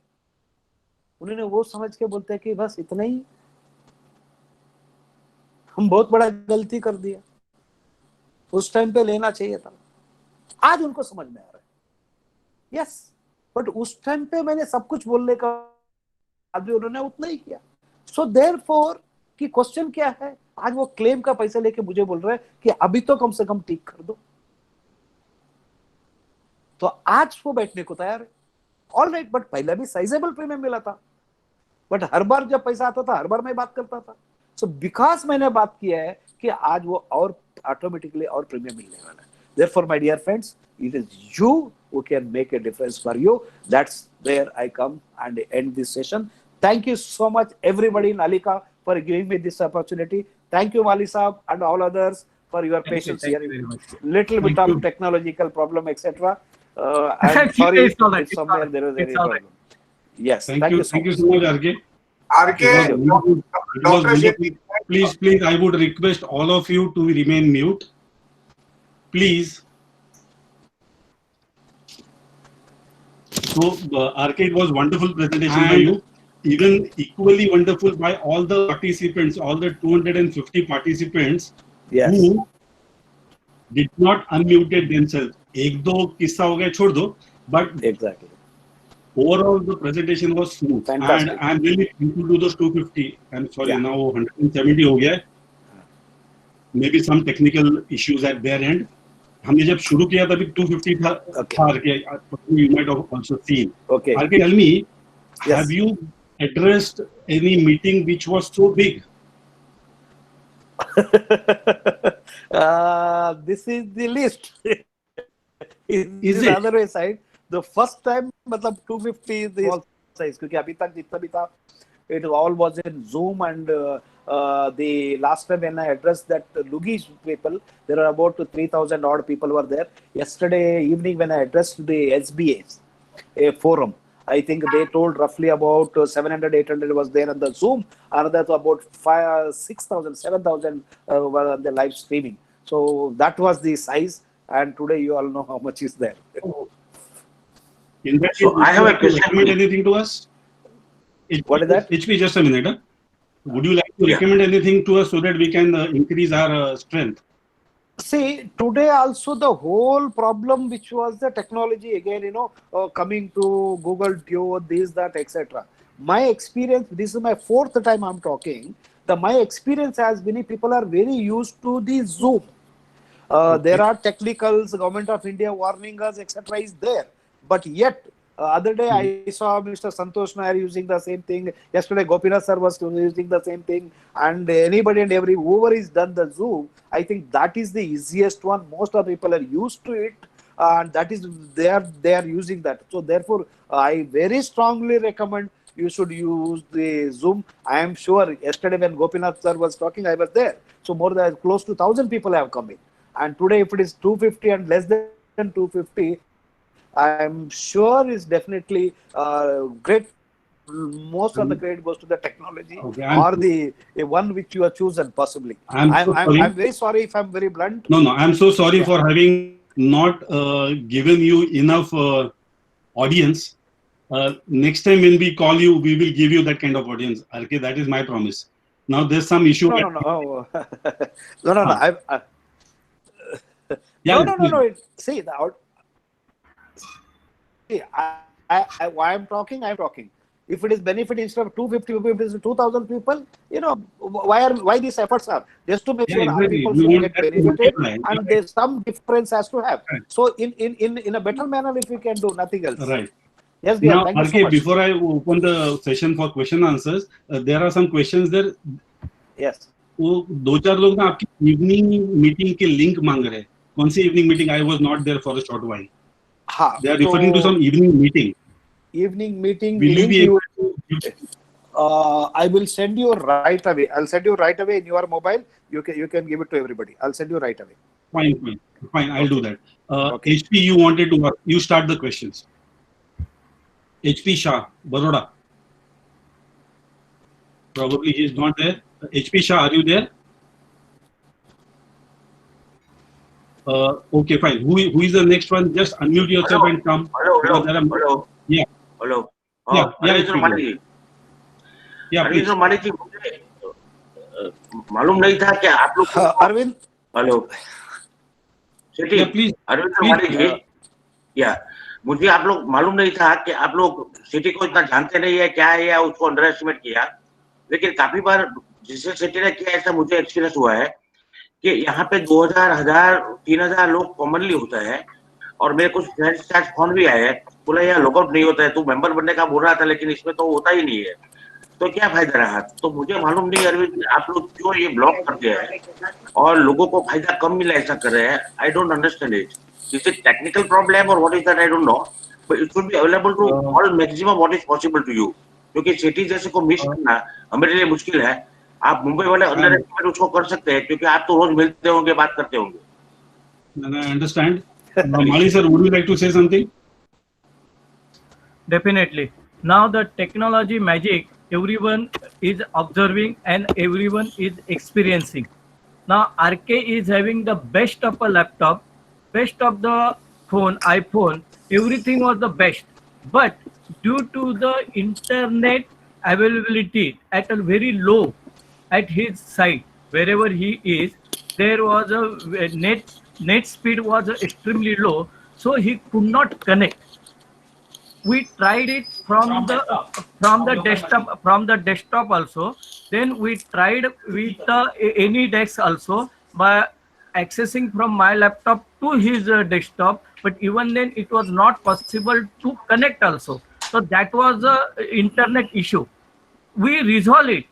उन्होंने वो समझ के बोलते हैं कि बस इतना ही, हम बहुत बड़ा गलती कर दिया, उस टाइम पे लेना चाहिए था। आज उनको समझ में आ रहा है, यस, बट उस टाइम पे मैंने सब कुछ बोलने का बाद भी उन्होंने उतना ही किया। सो देयरफॉर कि क्वेश्चन क्या है, आज वो क्लेम का पैसा लेके मुझे बोल रहे हैं कि अभी तो कम से कम ठीक कर दो, तो आज वो बैठने को तैयार है। ऑल राइट, बट पहले भी साइजेबल प्रीमियम मिला था, बट हर बार जब पैसा आता था हर बार मैं बात करता था। सो बिकॉज मैंने बात किया है कि आज वो और ऑटोमेटिकली और प्रीमियम मिलने वाला है। Therefore, my dear friends, it is you who can make a difference for you. That's where I come and end this session. Thank you so much, everybody in Alika, for giving me this opportunity. Thank you, Wali Saab, and all others for your patience Thank here. you very much. Little bit Thank of you. technological problem, etc. I'm sorry It's all right. if somewhere there was any It's all right. problem. Yes, Thank you. so Thank you much. so much, RK. RK, It was Dr. wonderful. Please, I would request all of you to remain mute. Please. So, RK, it was wonderful presentation by you. Even equally wonderful by all the participants, all the 250 participants Yes. who did not unmuted themselves. एक दो किस्सा हो गया छोड़ दो, but Exactly. overall the presentation was smooth. Fantastic. And I'm really thankful to those 250. I'm sorry, Yeah. now 170 हो गया है. Maybe some technical issues at their end. हमने जब शुरू किया तभी 250 था. Okay. RK, you might have also seen. Okay. RK, tell me, Yes. have you addressed any meeting which was so big? This is the list. Is the it? other way side, the first time मतलब 250 is the small size, क्योंकि अभी तक जितना भी था, it all was in Zoom, and the last time when I addressed that Lugi's people, there are about 3,000 odd people were there. Yesterday evening when I addressed the SBA's a forum, I think they told roughly about 700, 800 was there on the Zoom. Another about 5, 6,000, 7,000 were on the live streaming. So that was the size. And today you all know how much is there. In that So case, would I you have a like to question. recommend anything to us? What is that? HP, just a minute. Huh? Would you like to Yeah. recommend anything to us so that we can increase our strength? See, today also the whole problem which was the technology again, coming to Google Duo, this, that, etc. My experience, this is my fourth time I'm talking. My experience has been people are very used to the Zoom. There are technicals, Government of India warning us, etc. is there. But yet, other day I saw Mr. Santosh Nair using the same thing. Yesterday, Gopinath sir was using the same thing. And anybody and whoever is done the Zoom, I think that is the easiest one. Most of the people are used to it. And that is, they are using that. So therefore, I very strongly recommend you should use the Zoom. I am sure yesterday when Gopinath sir was talking, I was there. So more than close to 1,000 people have come in. And today, if it is 250 and less than 250, I'm sure is definitely great. Most of the credit goes to the technology or the one which you have chosen, possibly. I'm very sorry if I'm very blunt. No, I'm so sorry for having not given you enough audience. Next time when we call you, we will give you that kind of audience. Okay, that is my promise. Now there's some issue. No. No. See, why I'm talking. If it is benefit instead of 250 people, if it is 2,000 people, why these efforts are just to make sure other people should get benefited, and there's some difference has to have. So in a better manner, if we can do nothing else. Right. Yes, dear. Now, Thank you so RK, much. before I open the session for question answers, there are some questions there. Yes. वो दो चार लोग ना आपकी evening meeting के link मांग रहे हैं. कौन सी evening meeting? I was not there for a short while. They are referring to some evening meeting. Evening meeting. Will you be able to? I will send you right away. I'll send you right away in your mobile. You can give it to everybody. I'll send you right away. Fine. I'll do that. Okay. HP, you wanted to work. You start the questions. HP Shah, Baroda. Probably he is not there. HP Shah, are you there? Okay, fine. Who is the next one? Just unmute yourself Hello. and come. Hello, Because there are- hello. Yeah. Hello Yeah, yeah, Arvind speak. Mali ji, Yeah, Arvind please. Mali ji, मुझे मालूम नहीं था कि आप लोग Arvind, hello Shetty, Yeah, please. Arvind Please. Mali ji, या मुझे आप लोग मालूम नहीं था कि आप लोग सिटी को इतना जानते नहीं है क्या है या उसको अंडर एस्टिमेट किया, लेकिन काफी बार जिसे सिटी ने किया ऐसा मुझे एक्सपीरियंस हुआ है कि यहाँ पे 2000, 1000, 3000 लोग कॉमनली होता है। और मेरे कुछ फ्रेंड्स के साथ फोन भी आए हैं, बोला यार लॉकआउट नहीं होता है, तू मेंबर बनने का बोल रहा था लेकिन इसमें तो होता ही नहीं है, तो क्या फायदा रहा? तो मुझे मालूम नहीं अरविंद आप लोग क्यों ये ब्लॉक करते हैं और लोगों को फायदा कम मिला ऐसा कर रहे हैं। I don't understand it, is it technical problem और what is that, I don't know, but it should be available to all maximum what is possible to you, क्योंकि सिटी जैसे को मिस करना हमारे लिए मुश्किल है। आप मुंबई वाले अंडर एस्टिमेट उसको कर सकते हैं क्योंकि आप तो रोज मिलते होंगे, बात करते होंगे। And I understand. Mali sir, would you like to say something? Definitely. Now the technology magic, everyone is observing and everyone is experiencing. Now RK is having the best of a laptop, best of the phone, iPhone, everything was the best. But due to the internet availability at a very low at his site, wherever he is, there was a net speed was extremely low, so he could not connect. We tried it from the desktop also. Then we tried with any desk also by accessing from my laptop to his desktop, but even then it was not possible to connect also. So that was a internet issue. We resolved it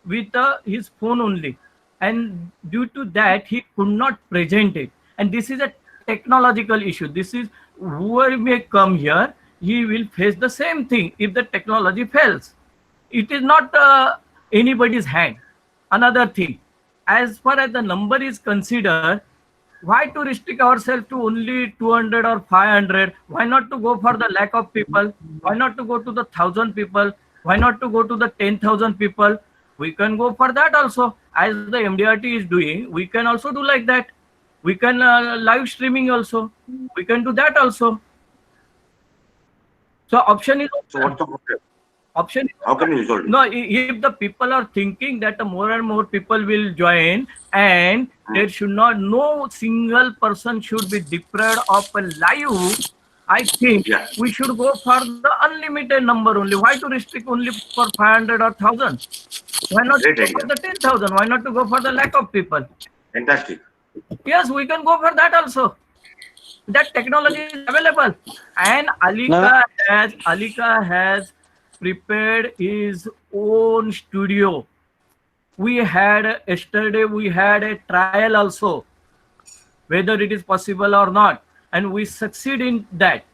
with his phone only, and due to that he could not present it. And this is a technological issue. This is whoever may come here, he will face the same thing if the technology fails. It is not anybody's hand. Another thing, as far as the number is considered, why to restrict ourselves to only 200 or 500? Why not to go for the lack of people? Why not to go to the 1,000 people? Why not to go to the 10,000 people? We can go for that also. As the MDRT is doing, we can also do like that. We can live streaming also. We can do that also. So option is So what's the problem? option. How can you resolve it? No, if the people are thinking that more and more people will join, and there should not, no single person should be deprived of a live, I think Yeah. we should go for the unlimited number only. Why to restrict only for 500 or 1,000? Why not Great go idea. for the 10,000? Why not to go for the lack of people? Fantastic. Yes, we can go for that also. That technology is available, and Alika has prepared his own studio. We had yesterday we had a trial also, whether it is possible or not, and we succeed in that.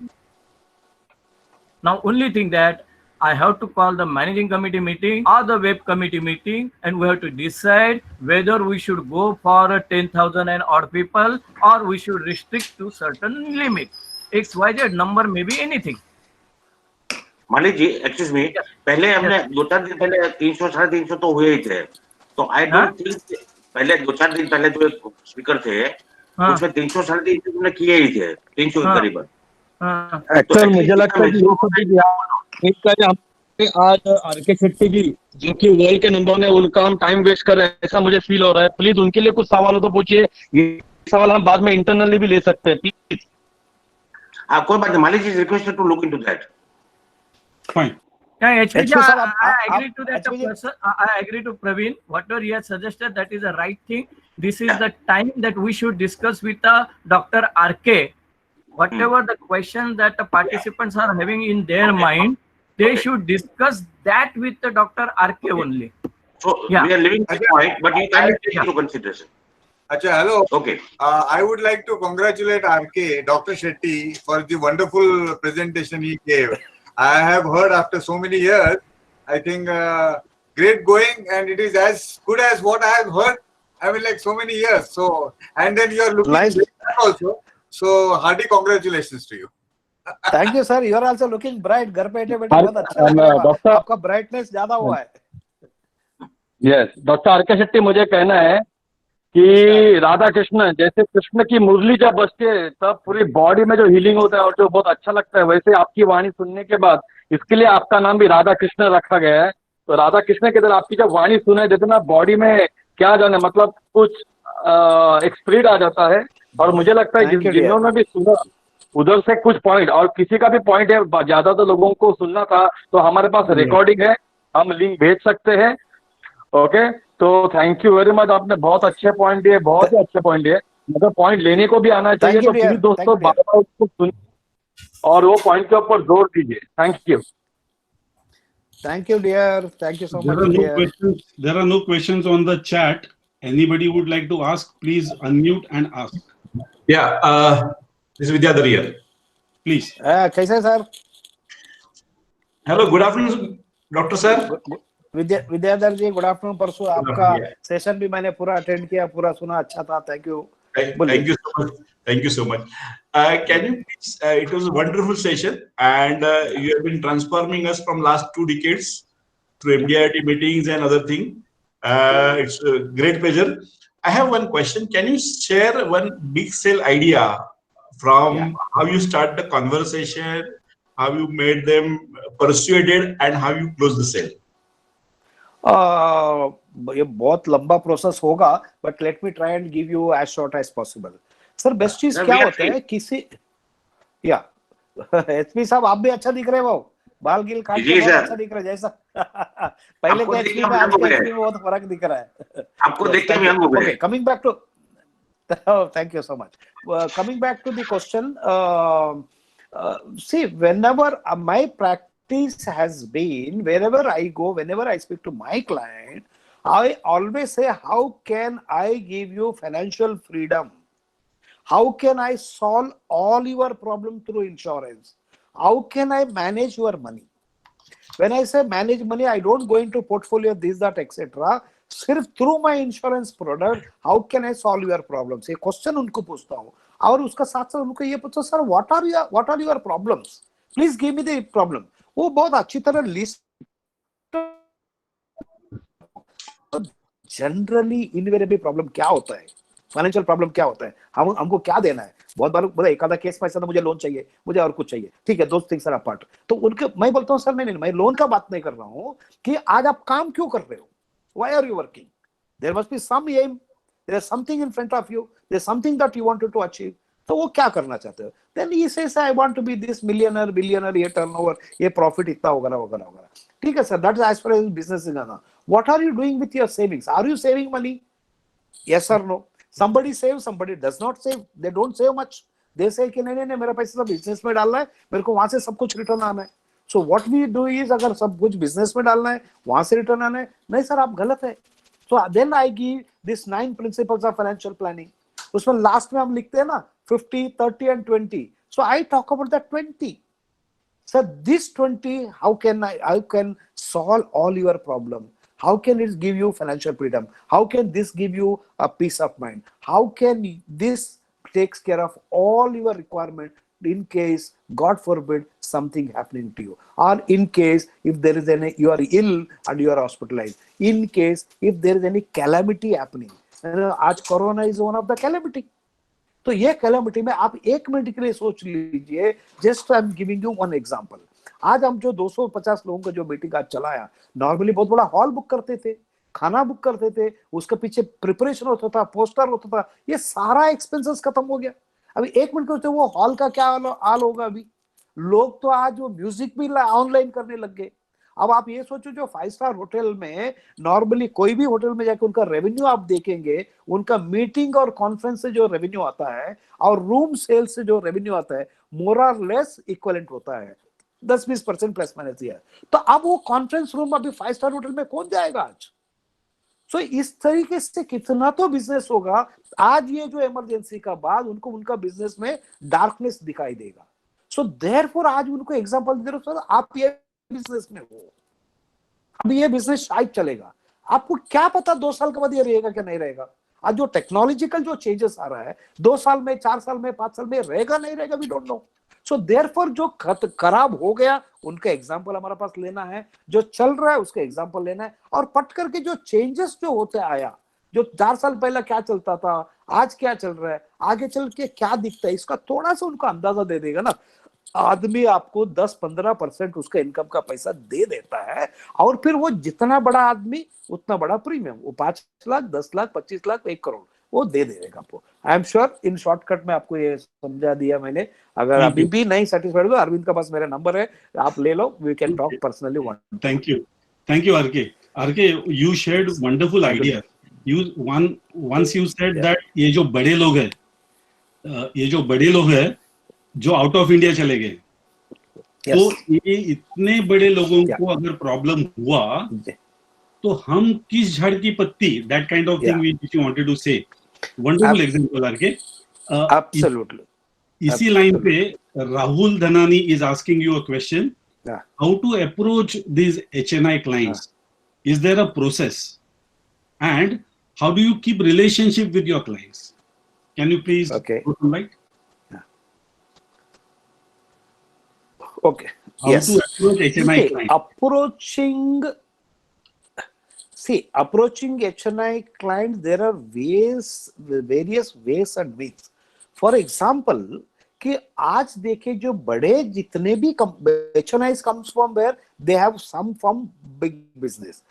Now only thing that I have to call the managing committee meeting or the web committee meeting, and we have to decide whether we should go for a 10,000 and odd people, or we should restrict to certain limit. XYZ number may be anything. मालिक जी, excuse me, पहले हमने 2-4 दिन पहले 300, 350 तो हुए ही थे, तो I don't think पहले 2-4 दिन पहले जो एक स्पीकर थे उसमें 300, 350 तुमने किए ही थे, 300 के करीबन। एक्चुअल मुझे लगता है कि ये सब चीज हमने आज आरके शेट्टी जी जो कि वर्ल्ड के नंबर ने उनका हम टाइम वेस्ट कर रहे हैं ऐसा मुझे फील हो रहा है। प्लीज उनके लिए कुछ सवाल हो तो पूछिए, ये सवाल हम बाद में इंटरनली भी ले सकते हैं प्लीज। कोई बात नहीं, Malik ji request to look into that. Fine. Yeah, actually, Actually, sir, I agree to that. actually- Person, I agree to Praveen. Whatever he has suggested, that is the right thing. This is the time that we should discuss with Dr. RK. Whatever the questions that the participants are having in their mind, they should discuss that with the Dr. RK only. So Yeah. we are leaving this point, but you can take into consideration. Acha, hello. Okay. I would like to congratulate RK, Dr. Shetty, for the wonderful presentation he gave. I have heard after so many years, I think great going, and it is as good as what I have heard. I mean, like so many years. So, and then you are looking Nice. bright also. So, hearty congratulations to you. Thank you, sir. You are also looking bright. घर पे बैठे बहुत अच्छा लग रहा है। Doctor आपका brightness ज्यादा हुआ है। यस डॉक्टर आरके शेट्टी, मुझे कहना है कि राधा कृष्ण, जैसे कृष्ण की मुरली जब बजती है तब पूरी बॉडी में जो हीलिंग होता है और जो बहुत अच्छा लगता है, वैसे आपकी वाणी सुनने के बाद इसके लिए आपका नाम भी राधा कृष्ण रखा गया है। तो राधा कृष्ण की तरह आपकी जब वाणी सुनाई देते ना, बॉडी में क्या जाने मतलब कुछ एक स्पिरिट आ जाता है। और मुझे लगता है Thank you, dear. जिन्होंने भी सुना उधर से कुछ पॉइंट, और किसी का भी पॉइंट है ज्यादा तो लोगों को सुनना था, तो हमारे पास रिकॉर्डिंग है, हम लिंक भेज सकते हैं। ओके, तो थैंक यू वेरी मच, आपने बहुत अच्छे पॉइंट दिए, बहुत ही अच्छे पॉइंट दिए। मतलब पॉइंट लेने को भी आना चाहिए, Thank you, तो dear. प्लीज दोस्तों Thank you, dear. बार बार उसको सुन और वो पॉइंट के ऊपर जोर दीजिए। Thank you. Thank you, dear. Thank you so There much, are no dear. questions. There are no questions on the chat. Anybody would like to ask? Please unmute and ask. Yeah, this is Vidyadhar here. Please. कैसे सर? Hello, good afternoon, Doctor Sir. Vidyadhar ji, good afternoon. परसों आपका Yeah. Session भी मैंने पूरा attend किया, पूरा सुना, अच्छा था। Thank you. Thank you so much. Thank you so much. Can you please? It was a wonderful session, and you have been transforming us from last 2 decades through MDRT meetings and other thing. It's a great pleasure. I have one question. Can you share one big sale idea from how you start the conversation, how you made them persuaded, and how you close the sale? ये बहुत लंबा process होगा, but let me try and give you as short as possible. Sir, best चीज क्या होता है किसी, या एचपी साहब आप भी अच्छा दिख रहे हो, बाल गिल काट के बहुत अच्छा दिख रहा है, जैसा पहले के एचपी में आज के एचपी में बहुत फर्क दिख रहा है। आपको देख के यंग हो गए। Okay, coming back to, thank you so much. Coming back to the question, see, whenever my practice has been, wherever I go, whenever I speak to my client, I always say, how can I give you financial freedom? How can I solve all your problem through insurance? How can I manage your money? When I say manage money, I don't go into portfolio, this, that, etc. सिर्फ through my insurance product, how can I solve your problems, ये question उनको पूछता हूँ। और उसका साथ साथ उनको ये पूछो, sir what are your problems, please give me the problem. वो बहुत अच्छी तरह लिस्ट, जनरली इनवेरिएबली प्रॉब्लम क्या होता है, फाइनेंशियल प्रॉब्लम क्या होता है, हमको क्या देना है। बहुत बार बोला एक आधा केस पैसा, मुझे लोन चाहिए, मुझे और कुछ चाहिए, ठीक है, दोस्त थिंग्स आर अपार्ट। तो उनके मैं बोलता हूँ, सर नहीं, मैं लोन का बात नहीं कर रहा हूँ कि आज आप काम क्यों कर रहे हो, why are you working? There must be some aim, there is something in front of you, there is something that you wanted to achieve. तो वो क्या करना चाहते हो? Then he says, I want to be this millionaire, billionaire, ये turnover, ये profit इतना वगैरह वगैरह वगैरह। ठीक है sir, that is as far as business is concerned. What are you doing with your savings? Are you saving money? Yes or no? Somebody saves, somebody does not save. They don't save much. They say कि नहीं मेरा पैसा सब business में डालना है, मेरे को वहां से सब कुछ रिटर्न आना है। So what we do is, अगर सब कुछ बिजनेस में डालना है, वहां से रिटर्न आना है, नहीं सर आप गलत है। So then I give this 9 principles of financial planning. उसमें लास्ट में हम लिखते हैं ना 50, 30 and 20. So I talk about that 20. So this 20, how can solve all your problem? How can it give you financial freedom? How can this give you a peace of mind? How can this takes care of all your requirement in case, God forbid, something happening to you, or in case if there is any, you are ill and you are hospitalized, in case if there is any calamity happening, आज corona is one of the calamity. तो ये calamity में आप 1 minute के लिए सोच लीजिए, just I am giving you one example. आज हम जो 250 लोगों का जो मीटिंग आज चलाया, नॉर्मली बहुत बड़ा हॉल बुक करते थे, खाना बुक करते थे, उसके पीछे प्रिपरेशन होता था, पोस्टर होता था, ये सारा एक्सपेंसेस खत्म हो गया। अभी 1 मिनट के वो हॉल का क्या हाल होगा। अभी लोग तो आज वो म्यूजिक भी ऑनलाइन करने लग गए। अब आप ये सोचो, जो 5 स्टार होटल में नॉर्मली कोई भी होटल में जाकर उनका रेवेन्यू आप देखेंगे, उनका मीटिंग और कॉन्फ्रेंस से जो रेवेन्यू आता है और रूम सेल से जो रेवेन्यू आता है, मोर और लेस इक्विवेलेंट होता है, 10-20% प्लस माइनस है। तो अब वो कॉन्फ्रेंस रूम अभी 5 स्टार होटल में कौन जाएगा आज? सो इस तरीके से कितना तो बिजनेस होगा। आज ये जो इमरजेंसी का बाद उनको उनका बिजनेस में डार्कनेस दिखाई देगा। सो देयरफॉर आज उनको एग्जांपल दे रहा हूं, सर आप ये बिजनेस में हो, अब ये बिजनेस शायद चलेगा, आपको क्या पता 2 साल के बाद ये रहेगा क्या नहीं रहेगा। आज जो टेक्नोलॉजिकल जो चेंजेस आ रहा है, 2 साल में, 4 साल में, 5 साल में रहेगा नहीं रहेगा, we don't know. So therefore जो खराब हो गया उनका एग्जांपल हमारे पास लेना है, जो चल रहा है उसका एग्जांपल लेना है, और पट करके जो चेंजेस जो होते आया, जो 4 साल पहले क्या चलता था, आज क्या चल रहा है, आगे चल के क्या दिखता है, इसका थोड़ा सा उनको अंदाजा दे देगा ना। आदमी आपको 10-15% उसका इनकम का पैसा दे देता है, और फिर वो जितना बड़ा आदमी उतना बड़ा प्रीमियम, वो 5 लाख 10 लाख 25 लाख 1 करोड़ वो दे देगा आपको। I am sure in shortcut में आपको ये समझा दिया मैंने। अगर अभी भी नहीं सेटिस्फाइड हो, अरविंद का पास मेरा नंबर है, आप ले लो, we can talk personally one. Thank you RK, you shared wonderful idea. once you said that ये जो बड़े लोग हैं जो आउट ऑफ इंडिया चले गए, तो ये इतने बड़े लोगों को अगर प्रॉब्लम हुआ तो हम किस झाड़ की पत्ती, that kind of thing which you wanted to say. Wonderful example RK. Absolutely. इसी लाइन पे Rahul Dhanani is asking you a question, how to approach these HNI clients? Is there a process? And how do you keep relationship with your clients? Can you please throw some light? Okay. How Yes. to approach HNI clients? Approaching HNI clients, there are various ways and means. For example, कि आज देखे जो बड़े जितने भी HNIs comes from where they have some from big business.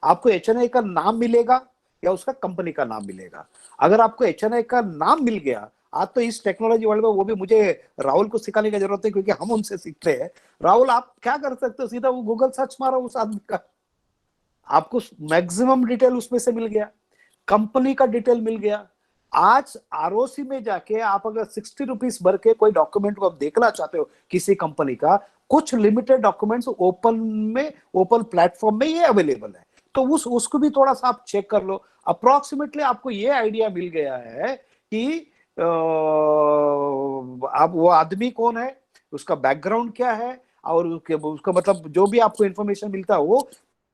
आपको HNI का नाम मिलेगा या उसका कंपनी का नाम मिलेगा। अगर आपको HNI का नाम मिल गया, आज तो इस टेक्नोलॉजी वर्ल्ड में, वो भी मुझे राहुल को सिखाने की जरूरत है क्योंकि हम उनसे सीखते हैं। राहुल, आप क्या कर सकते हो, सीधा वो गूगल सर्च मारो उस आदमी का, आपको मैक्सिमम डिटेल उसमें से मिल गया, कंपनी का डिटेल मिल गया। आज ROC में जाके आप अगर 60 रुपीस भर के कोई डॉक्यूमेंट को आप देखना चाहते हो किसी कंपनी का, कुछ लिमिटेड डॉक्यूमेंट्स ओपन प्लेटफॉर्म में ये अवेलेबल है, तो उसको भी थोड़ा सा आप चेक कर लो। अप्रोक्सीमेटली आपको ये आइडिया मिल गया है कि आप वो आदमी कौन है, उसका बैकग्राउंड क्या है, और उसका मतलब जो भी आपको इंफॉर्मेशन मिलता है वो,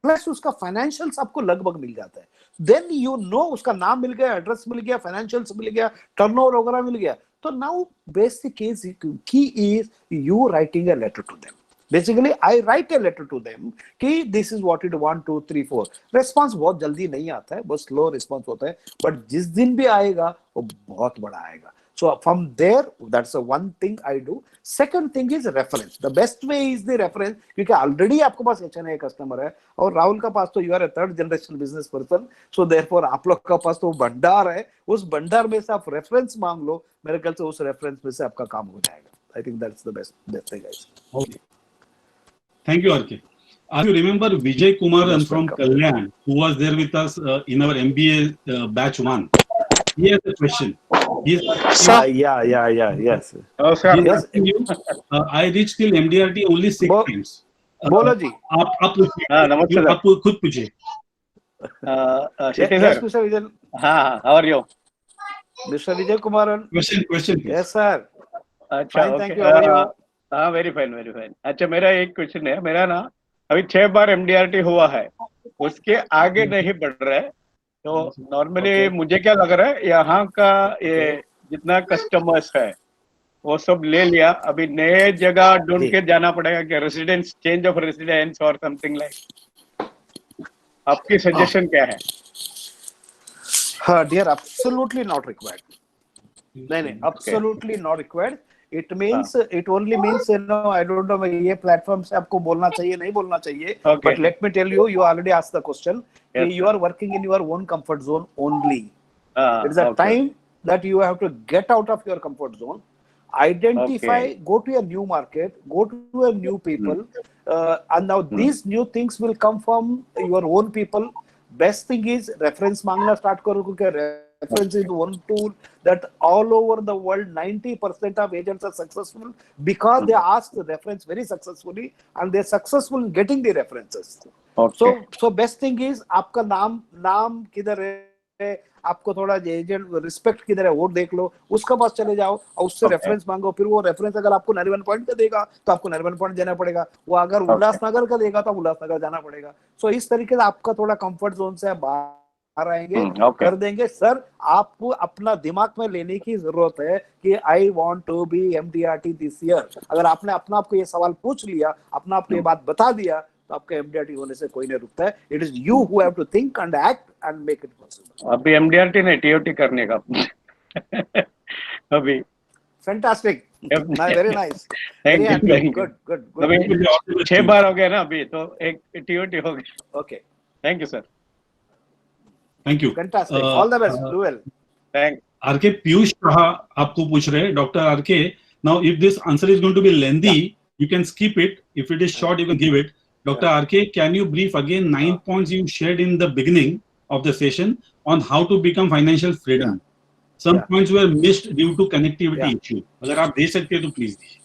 प्लस उसका फाइनेंशियल्स आपको लगभग मिल जाता है। देन यू नो उसका नाम मिल गया, एड्रेस मिल गया, फाइनेंशियल्स मिल गया, टर्नओवर वगैरह मिल गया। तो now basic key is you writing a letter to them. Basically I write a letter to them कि this is what it 1 2 3 4। Response बहुत जल्दी नहीं आता है, बहुत स्लो रिस्पांस होता है, बट जिस दिन भी आएगा वो बहुत बड़ा आएगा। So from there, that's the one thing I do. Second thing is reference. The best way is the reference, क्योंकि already आपके पास HNI कस्टमर है, और राहुल का पास तो you are a third generation business person, so therefore आप लोग का पास तो भंडार है, उस भंडार में से आप रेफरेंस मांग लो, मेरे ख्याल से उस रेफरेंस में से आपका काम हो जाएगा। I think that's the best thing guys. Okay. Thank you, RK. You remember Vijay Kumaran from Kalyan, who was there with us in our MBA batch 1? He has a question. Yes. Yes. Oh, sir. Yes. I reached till MDRT only 6 times. बोलो जी। आप पूछिए। नमस्ते sir. आप खुद पूछिए। Shetty Yes, sir. Mr. Vijay. हाँ, how are you? Mr. Vijay Kumaran. Question, please. Yes, sir. अच्छा, Fine, okay. thank you. How are you? हाँ, वेरी फाइन। अच्छा, मेरा एक क्वेश्चन है। मेरा ना अभी 6 बार MDRT हुआ है, उसके आगे नहीं बढ़ रहा है। तो नॉर्मली मुझे क्या लग रहा है, यहाँ का ये जितना कस्टमर्स है वो सब ले लिया, अभी नए जगह ढूंढ के जाना पड़ेगा कि रेसिडेंस, चेंज ऑफ रेसिडेंस और समथिंग लाइक। आपकी सजेशन क्या है? Dear, absolutely not required. नहीं, absolutely not required. It means, it only means, I don't know, ये प्लेटफॉर्म से आपको बोलना चाहिए नहीं बोलना चाहिए, but let me tell you, you already asked the question. Yes, you are working in your own comfort zone only. It is a time that you have to get out of your comfort zone, identify, go to a new market, go to a new people, and now these new things will come from your own people. Best thing is reference मांगना start करो, क्योंकि reference is one tool that all over the world 90% of agents are successful because they ask the reference very successfully and they're successful in getting the references. So best thing is आपका नाम किधर है, आपको थोड़ा agent respect किधर है वो देख लो, उसका पास चले जाओ और उससे रेफरेंस मांगो। फिर वो रेफरेंस अगर आपको नरिमन पॉइंट का देगा तो आपको नरिमन पॉइंट जाना पड़ेगा, वो अगर उल्लासनगर का देगा तो उल्लासनगर जाना पड़ेगा। सो इस तरीके से आपका थोड़ा कंफर्ट जोन से बाहर आएंगे, कर देंगे। सर, आपको अपना दिमाग में लेने की जरूरत है कि I want to be MDRT this year. अगर आपने अपना आपको ये सवाल पूछ लिया, अपना आपको ये बात बता दिया, तो आपका एमडीआरटी होने से कोई नहीं रुकता है. It is you who have to think and act and make it possible. अभी एमडीआरटी नहीं, टीओटी करने का अभी. Fantastic. Very nice. Thank you, thank you. Good. अभी 6 बार हो गया ना अभी, तो एक टीओटी हो गया. Okay. Thank you sir. Thank you. Fantastic. All the best. Do well. Thank. RK Piyush Shah आपको पूछ रहे हैं. Doctor RK, now if this answer is going to be lengthy, you can skip it. If it is short, you can give it. Dr. RK, can you brief again 9 points you shared in the beginning of the session on how to become financial freedom? Some points were missed due to connectivity issue. अगर आप दे सकते हैं तो please दीजिए.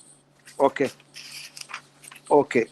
Okay.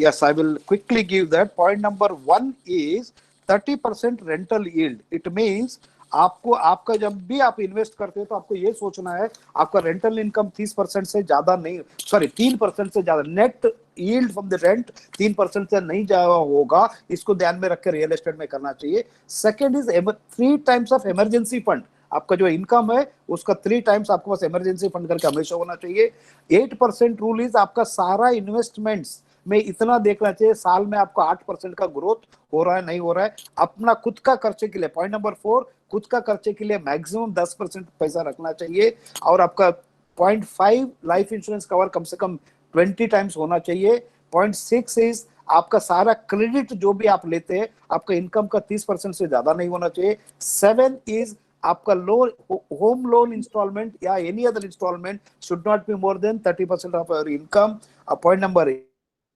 Yes, I will quickly give that. Point number 1 is 30% rental yield. It means आपका जब भी आप इन्वेस्ट करते हो तो आपको ये सोचना है आपका रेंटल इनकम 30% से ज्यादा नहीं, सॉरी 3% से ज्यादा, net yield from the rent 3% से नहीं ज्यादा होगा. इसको ध्यान में रखकर रियल एस्टेट में करना चाहिए. Second is 3 times of emergency fund. आपका जो इनकम है उसका 3 टाइम्स आपके पास इमरजेंसी फंड करके हमेशा होना चाहिए. 8% रूल इज आपका सारा इन्वेस्टमेंट्स में इतना देखना चाहिए साल में आपका 8% का ग्रोथ हो रहा है नहीं हो रहा है. अपना खुद का खर्चे के लिए, पॉइंट नंबर 4, खुद का खर्चे के लिए मैक्सिमम 10% पैसा रखना चाहिए. और आपका पॉइंट 5 लाइफ इंश्योरेंस कवर कम से कम 20 टाइम्स होना चाहिए. पॉइंट 6 इज आपका सारा क्रेडिट जो भी आप लेते हैं आपका इनकम का 30% से ज्यादा नहीं होना चाहिए. 7 इज आपका लोन, होम लोन इंस्टॉलमेंट या any other installment should not be more than 30% of your income. Point number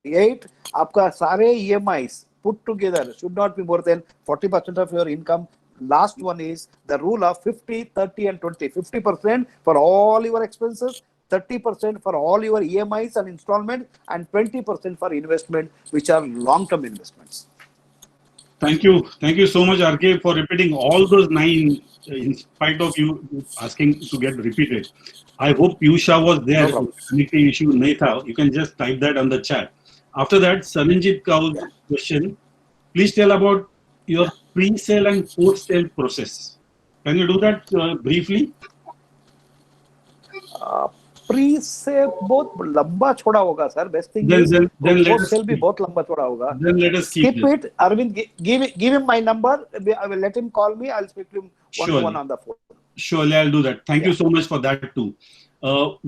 8, आपका सारे EMIs put together should not be more than 40% of your income. Last one is the rule of 50, 30 and 20. 50% for all your expenses, 30% for all your EMIs and installment, and 20% for investment, which are long-term investments. Thank you so much, RK, for repeating all those 9 in spite of you asking to get repeated. I hope Piyusha was there. No problem. Connectivity issue nahi tha. You can just type that on the chat. After that, Saranjit Kaul's question. Please tell about your pre-sale and post-sale process. Can you do that briefly? Pre-sale बहुत लंबा छोड़ा होगा sir. Best thing is post-sale भी बहुत लंबा छोड़ा होगा. Then let us skip it. Arvind, give him my number. I will let him call me. I'll speak to him one-to-one on the phone. Surely, I'll do that. Thank you so much for that too.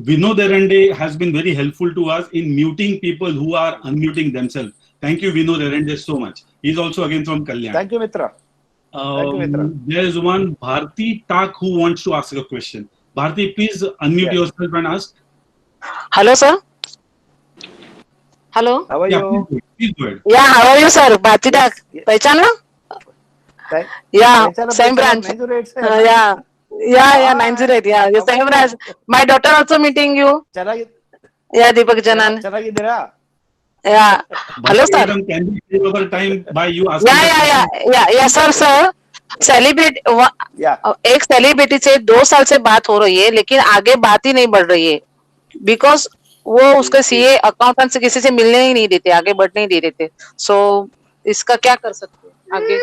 Vinod Erande has been very helpful to us in muting people who are unmuting themselves. Thank you, Vinod Erande, so much. He's also again from Kalyan. Thank you, Mitra. Thank you, Mitra. There is one Bharti Tak who wants to ask a question. Bharti, please unmute yourself and ask. Hello, sir. Hello. How are you? Please go ahead. Yeah, how are you, sir? Bharti Tak. Pehchana? Yeah, same branch. Yeah, 908. Yeah, the same branch. My daughter also meeting you. Yeah, Deepak Janan. Yeah. Hello, sir. Can we save our time by you asking? Yeah, sir. Celebrity एक celebrity से 2 साल से बात हो रही है लेकिन आगे बात ही नहीं बढ़ रही है. बिकॉज वो उसके सीए अकाउंटेंट से किसी से मिलने ही नहीं देते, आगे बढ़ने ही नहीं देते. सो इसका क्या कर सकते हैं आगे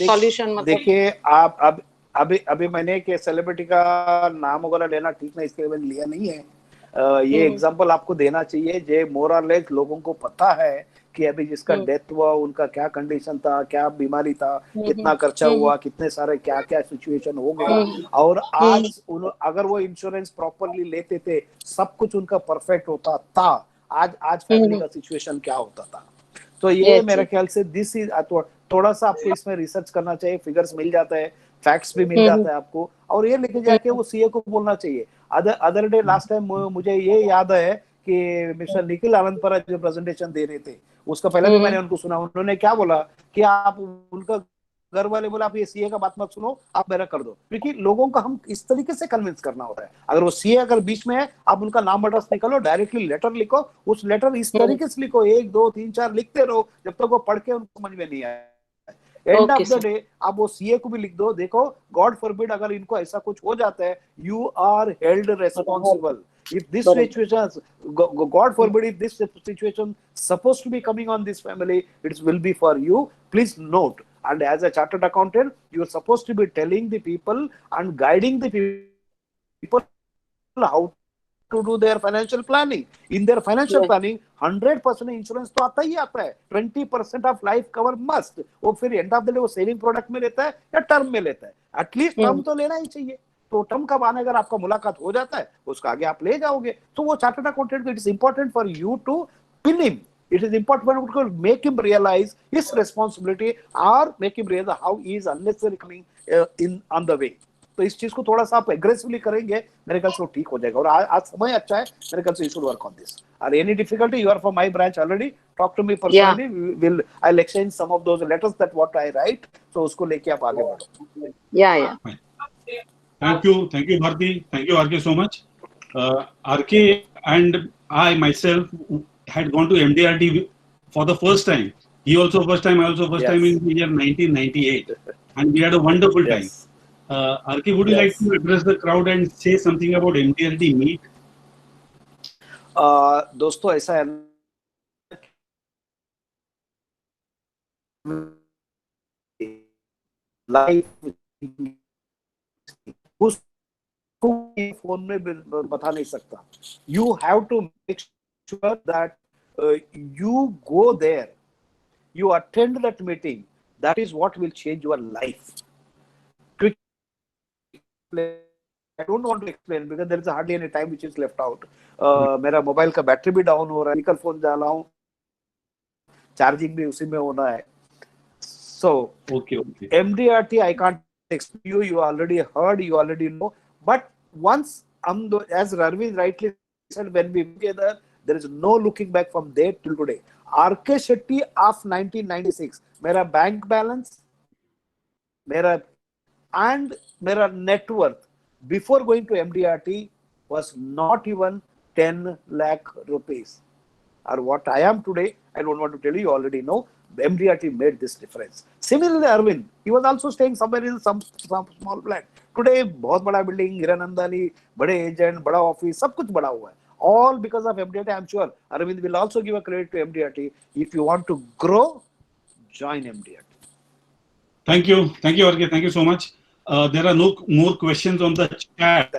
सॉल्यूशन? मतलब देखिए, आप अभी मैंने के सेलिब्रिटी का नाम वगैरह लेना ठीक नहीं, इसके लिए मैंने लिया नहीं है. ये एग्जांपल आपको देना चाहिए जे मोर और लेस लोगों को पता है कि अभी जिसका डेथ हुआ उनका क्या कंडीशन था, क्या बीमारी था, कितना खर्चा हुआ, कितने सारे क्या क्या सिचुएशन हो गया. और आज अगर वो इंश्योरेंस प्रॉपरली लेते थे, सब कुछ उनका परफेक्ट होता था, आज फैमिली का सिचुएशन क्या होता था. तो ये मेरे ख्याल से दिस इज थोड़ा सा आपको इसमें रिसर्च करना चाहिए. फिगर्स मिल जाता है, फैक्ट्स भी मिल जाता है आपको, और ये लेके जाके वो सीए को बोलना चाहिए. अदर डे लास्ट टाइम मुझे ये याद है कि मिस्टर निखिल आनंदपरा जो प्रेजेंटेशन दे रहे थे, उसका पहले भी मैंने उनको सुना. उन्होंने क्या बोला कि आप, उनका घर वाले बोला आप ये सीए का बात मत सुनो, आप मेरा कर दो. क्योंकि लोगों का हम इस तरीके से कन्विंस करना होता है. अगर वो सीए अगर बीच में है, आप उनका नाम एड्रेस निकालो, डायरेक्टली लेटर लिखो, उस लेटर इस तरीके से लिखो, 1 2 3 4 लिखते रहो जब तक वो पढ़ के उनको समझ में नहीं आए. एंड ऑफ द डे आप वो सीए को भी लिख दो. देखो, गॉड फॉरबिड अगर इनको ऐसा कुछ हो जाता है, you are held responsible. If this situation, God forbid, if this situation supposed to be coming on this family, it will be for you. Please note. And as a chartered accountant, you are supposed to be telling the people and guiding the people how to do their financial planning. In their financial planning, 100% insurance तो आता ही आता है. 20% of life cover must. वो फिर end of the day वो saving product में लेता है या term में लेता है. At least term तो लेना ही चाहिए. तो टर्म कब आने अगर आपका मुलाकात हो जाता है उसका आगे आप ले जाओगे. तो वो chartered accountant, it is important for you to pin him. It is important to make him realize his responsibility or make him realize how he is unnecessarily coming in on the way. तो इस चीज को थोड़ा सा आप aggressively करेंगे, मेरे ख्याल से वो ठीक हो जाएगा. और आज समय अच्छा है, मेरे ख्याल से you should work on this. Or any difficulty, you are from my branch already. Talk to me personally. I'll exchange some of those letters that what I write. So उसको लेके आप आगे बढ़ो. Yeah. Thank you, Bharti. Thank you, RK, so much. RK and I myself had gone to MDRT for the first time. He also first time, I also first time in the year 1998, and we had a wonderful time. RK, would you like to address the crowd and say something about MDRT meet? दोस्तों ऐसा है life उसको phone में बता नहीं सकता. You have to make sure that you go there, you attend that meeting. That is what will change your life. I don't want to explain because there is hardly any time which is left out. मेरा mobile का battery भी down हो रहा है, निकल phone डाला हूँ, charging भी उसी में होना है. So okay. MDRT I can't explain you. You already heard, you already know. But once as Arvind rightly said, when we together, there is no looking back from there till today. RK Shetty of 1996, मेरा bank balance, मेरा net worth before going to MDRT was not even 10 lakh rupees. Or what I am today, I don't want to tell you, you already know. MDRT made this difference. Similarly, Arvind, he was also staying somewhere in some small flat. Today, बहुत बड़ा building, Hiranandani, बड़े agent, बड़ा office, सब कुछ बड़ा हुआ है. All because of MDRT. I'm sure Arvind will also give a credit to MDRT. If you want to grow, join MDRT. Thank you, RK. Thank you so much. There are no more questions on the chat.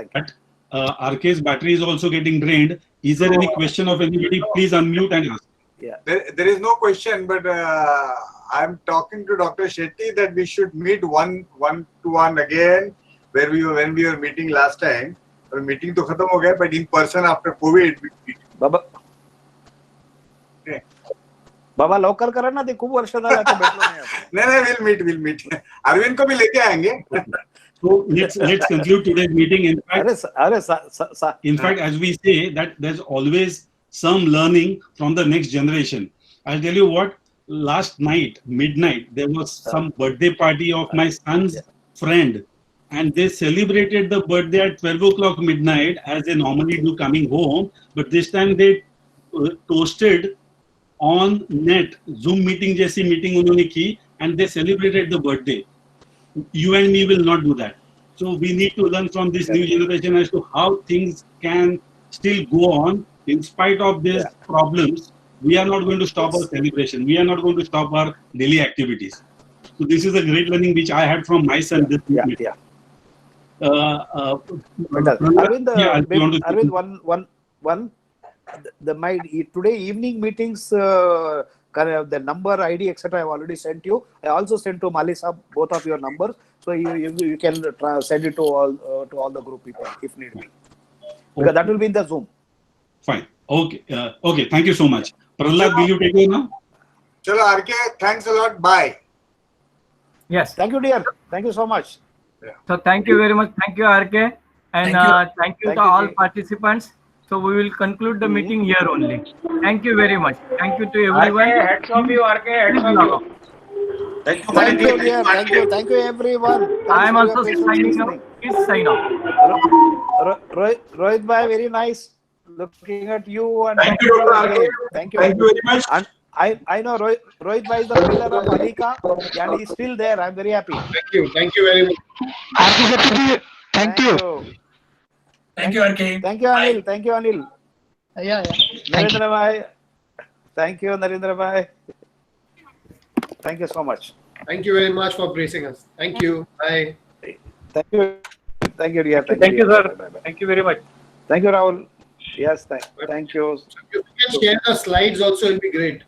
RK's battery is also getting drained. Is there any question of anybody? Please unmute and ask. Yeah. There is no question, but I'm talking to Dr. Shetty that we should meet one-to-one again, when we were meeting last time. Meeting तो खत्म हो गया, but in person after COVID. बाबा लवकर करा ना, ते खूप वर्ष झाले आता भेटलो नाही. नहीं, we'll meet. अरविंद को भी लेके आएंगे. So let's conclude today's meeting. In fact, as we say that there's always some learning from the next generation. I'll tell you what. Last night, midnight, there was some birthday party of my son's friend, and they celebrated the birthday at 12 o'clock midnight as they normally do coming home. But this time they toasted on net, Zoom meeting जैसी meeting उन्होंने की, and they celebrated the birthday. You and me will not do that. So we need to learn from this new generation as to how things can still go on in spite of these problems. We are not going to stop our celebration. We are not going to stop our daily activities. So this is a great learning which I had from my son. Arvind, my today evening meetings, the number, ID, etc. I have already sent you. I also sent to Mali Sahab both of your numbers, so you can send it to all the group people if need be, because that will be in the Zoom. Fine. Okay. Okay. Thank you so much. Prahlad, will you take over now? Chalo, RK, thanks a lot. Bye. Yes. Thank you, dear. Thank you so much. So thank you very much. Thank you, RK, and thank you to all participants. So we will conclude the meeting here only. Thank you very much. Thank you to everyone. RK, hats off you, RK. Hats off you. Thank you, dear. Thank you, everyone. I am also signing off. Please sign off. Rohit bhai, very nice looking at you. And thank you, RK. Thank you. Thank you very much. And I know Rohit bhai is the pillar of Alika, and he's still there. I'm very happy. Thank you. Thank you very much. Thank you. Thank you, RK. Thank you, Anil. Thank you, Anil. Yeah. Narendra bhai. Thank you, Narendra bhai. Thank you so much. Thank you very much for bracing us. Thank you. Bye. Thank you. Thank you, dear. Thank you, sir. Bye. Thank you very much. Thank you, Rahul. Yes, thank you. If you can share the slides also, it'll be great.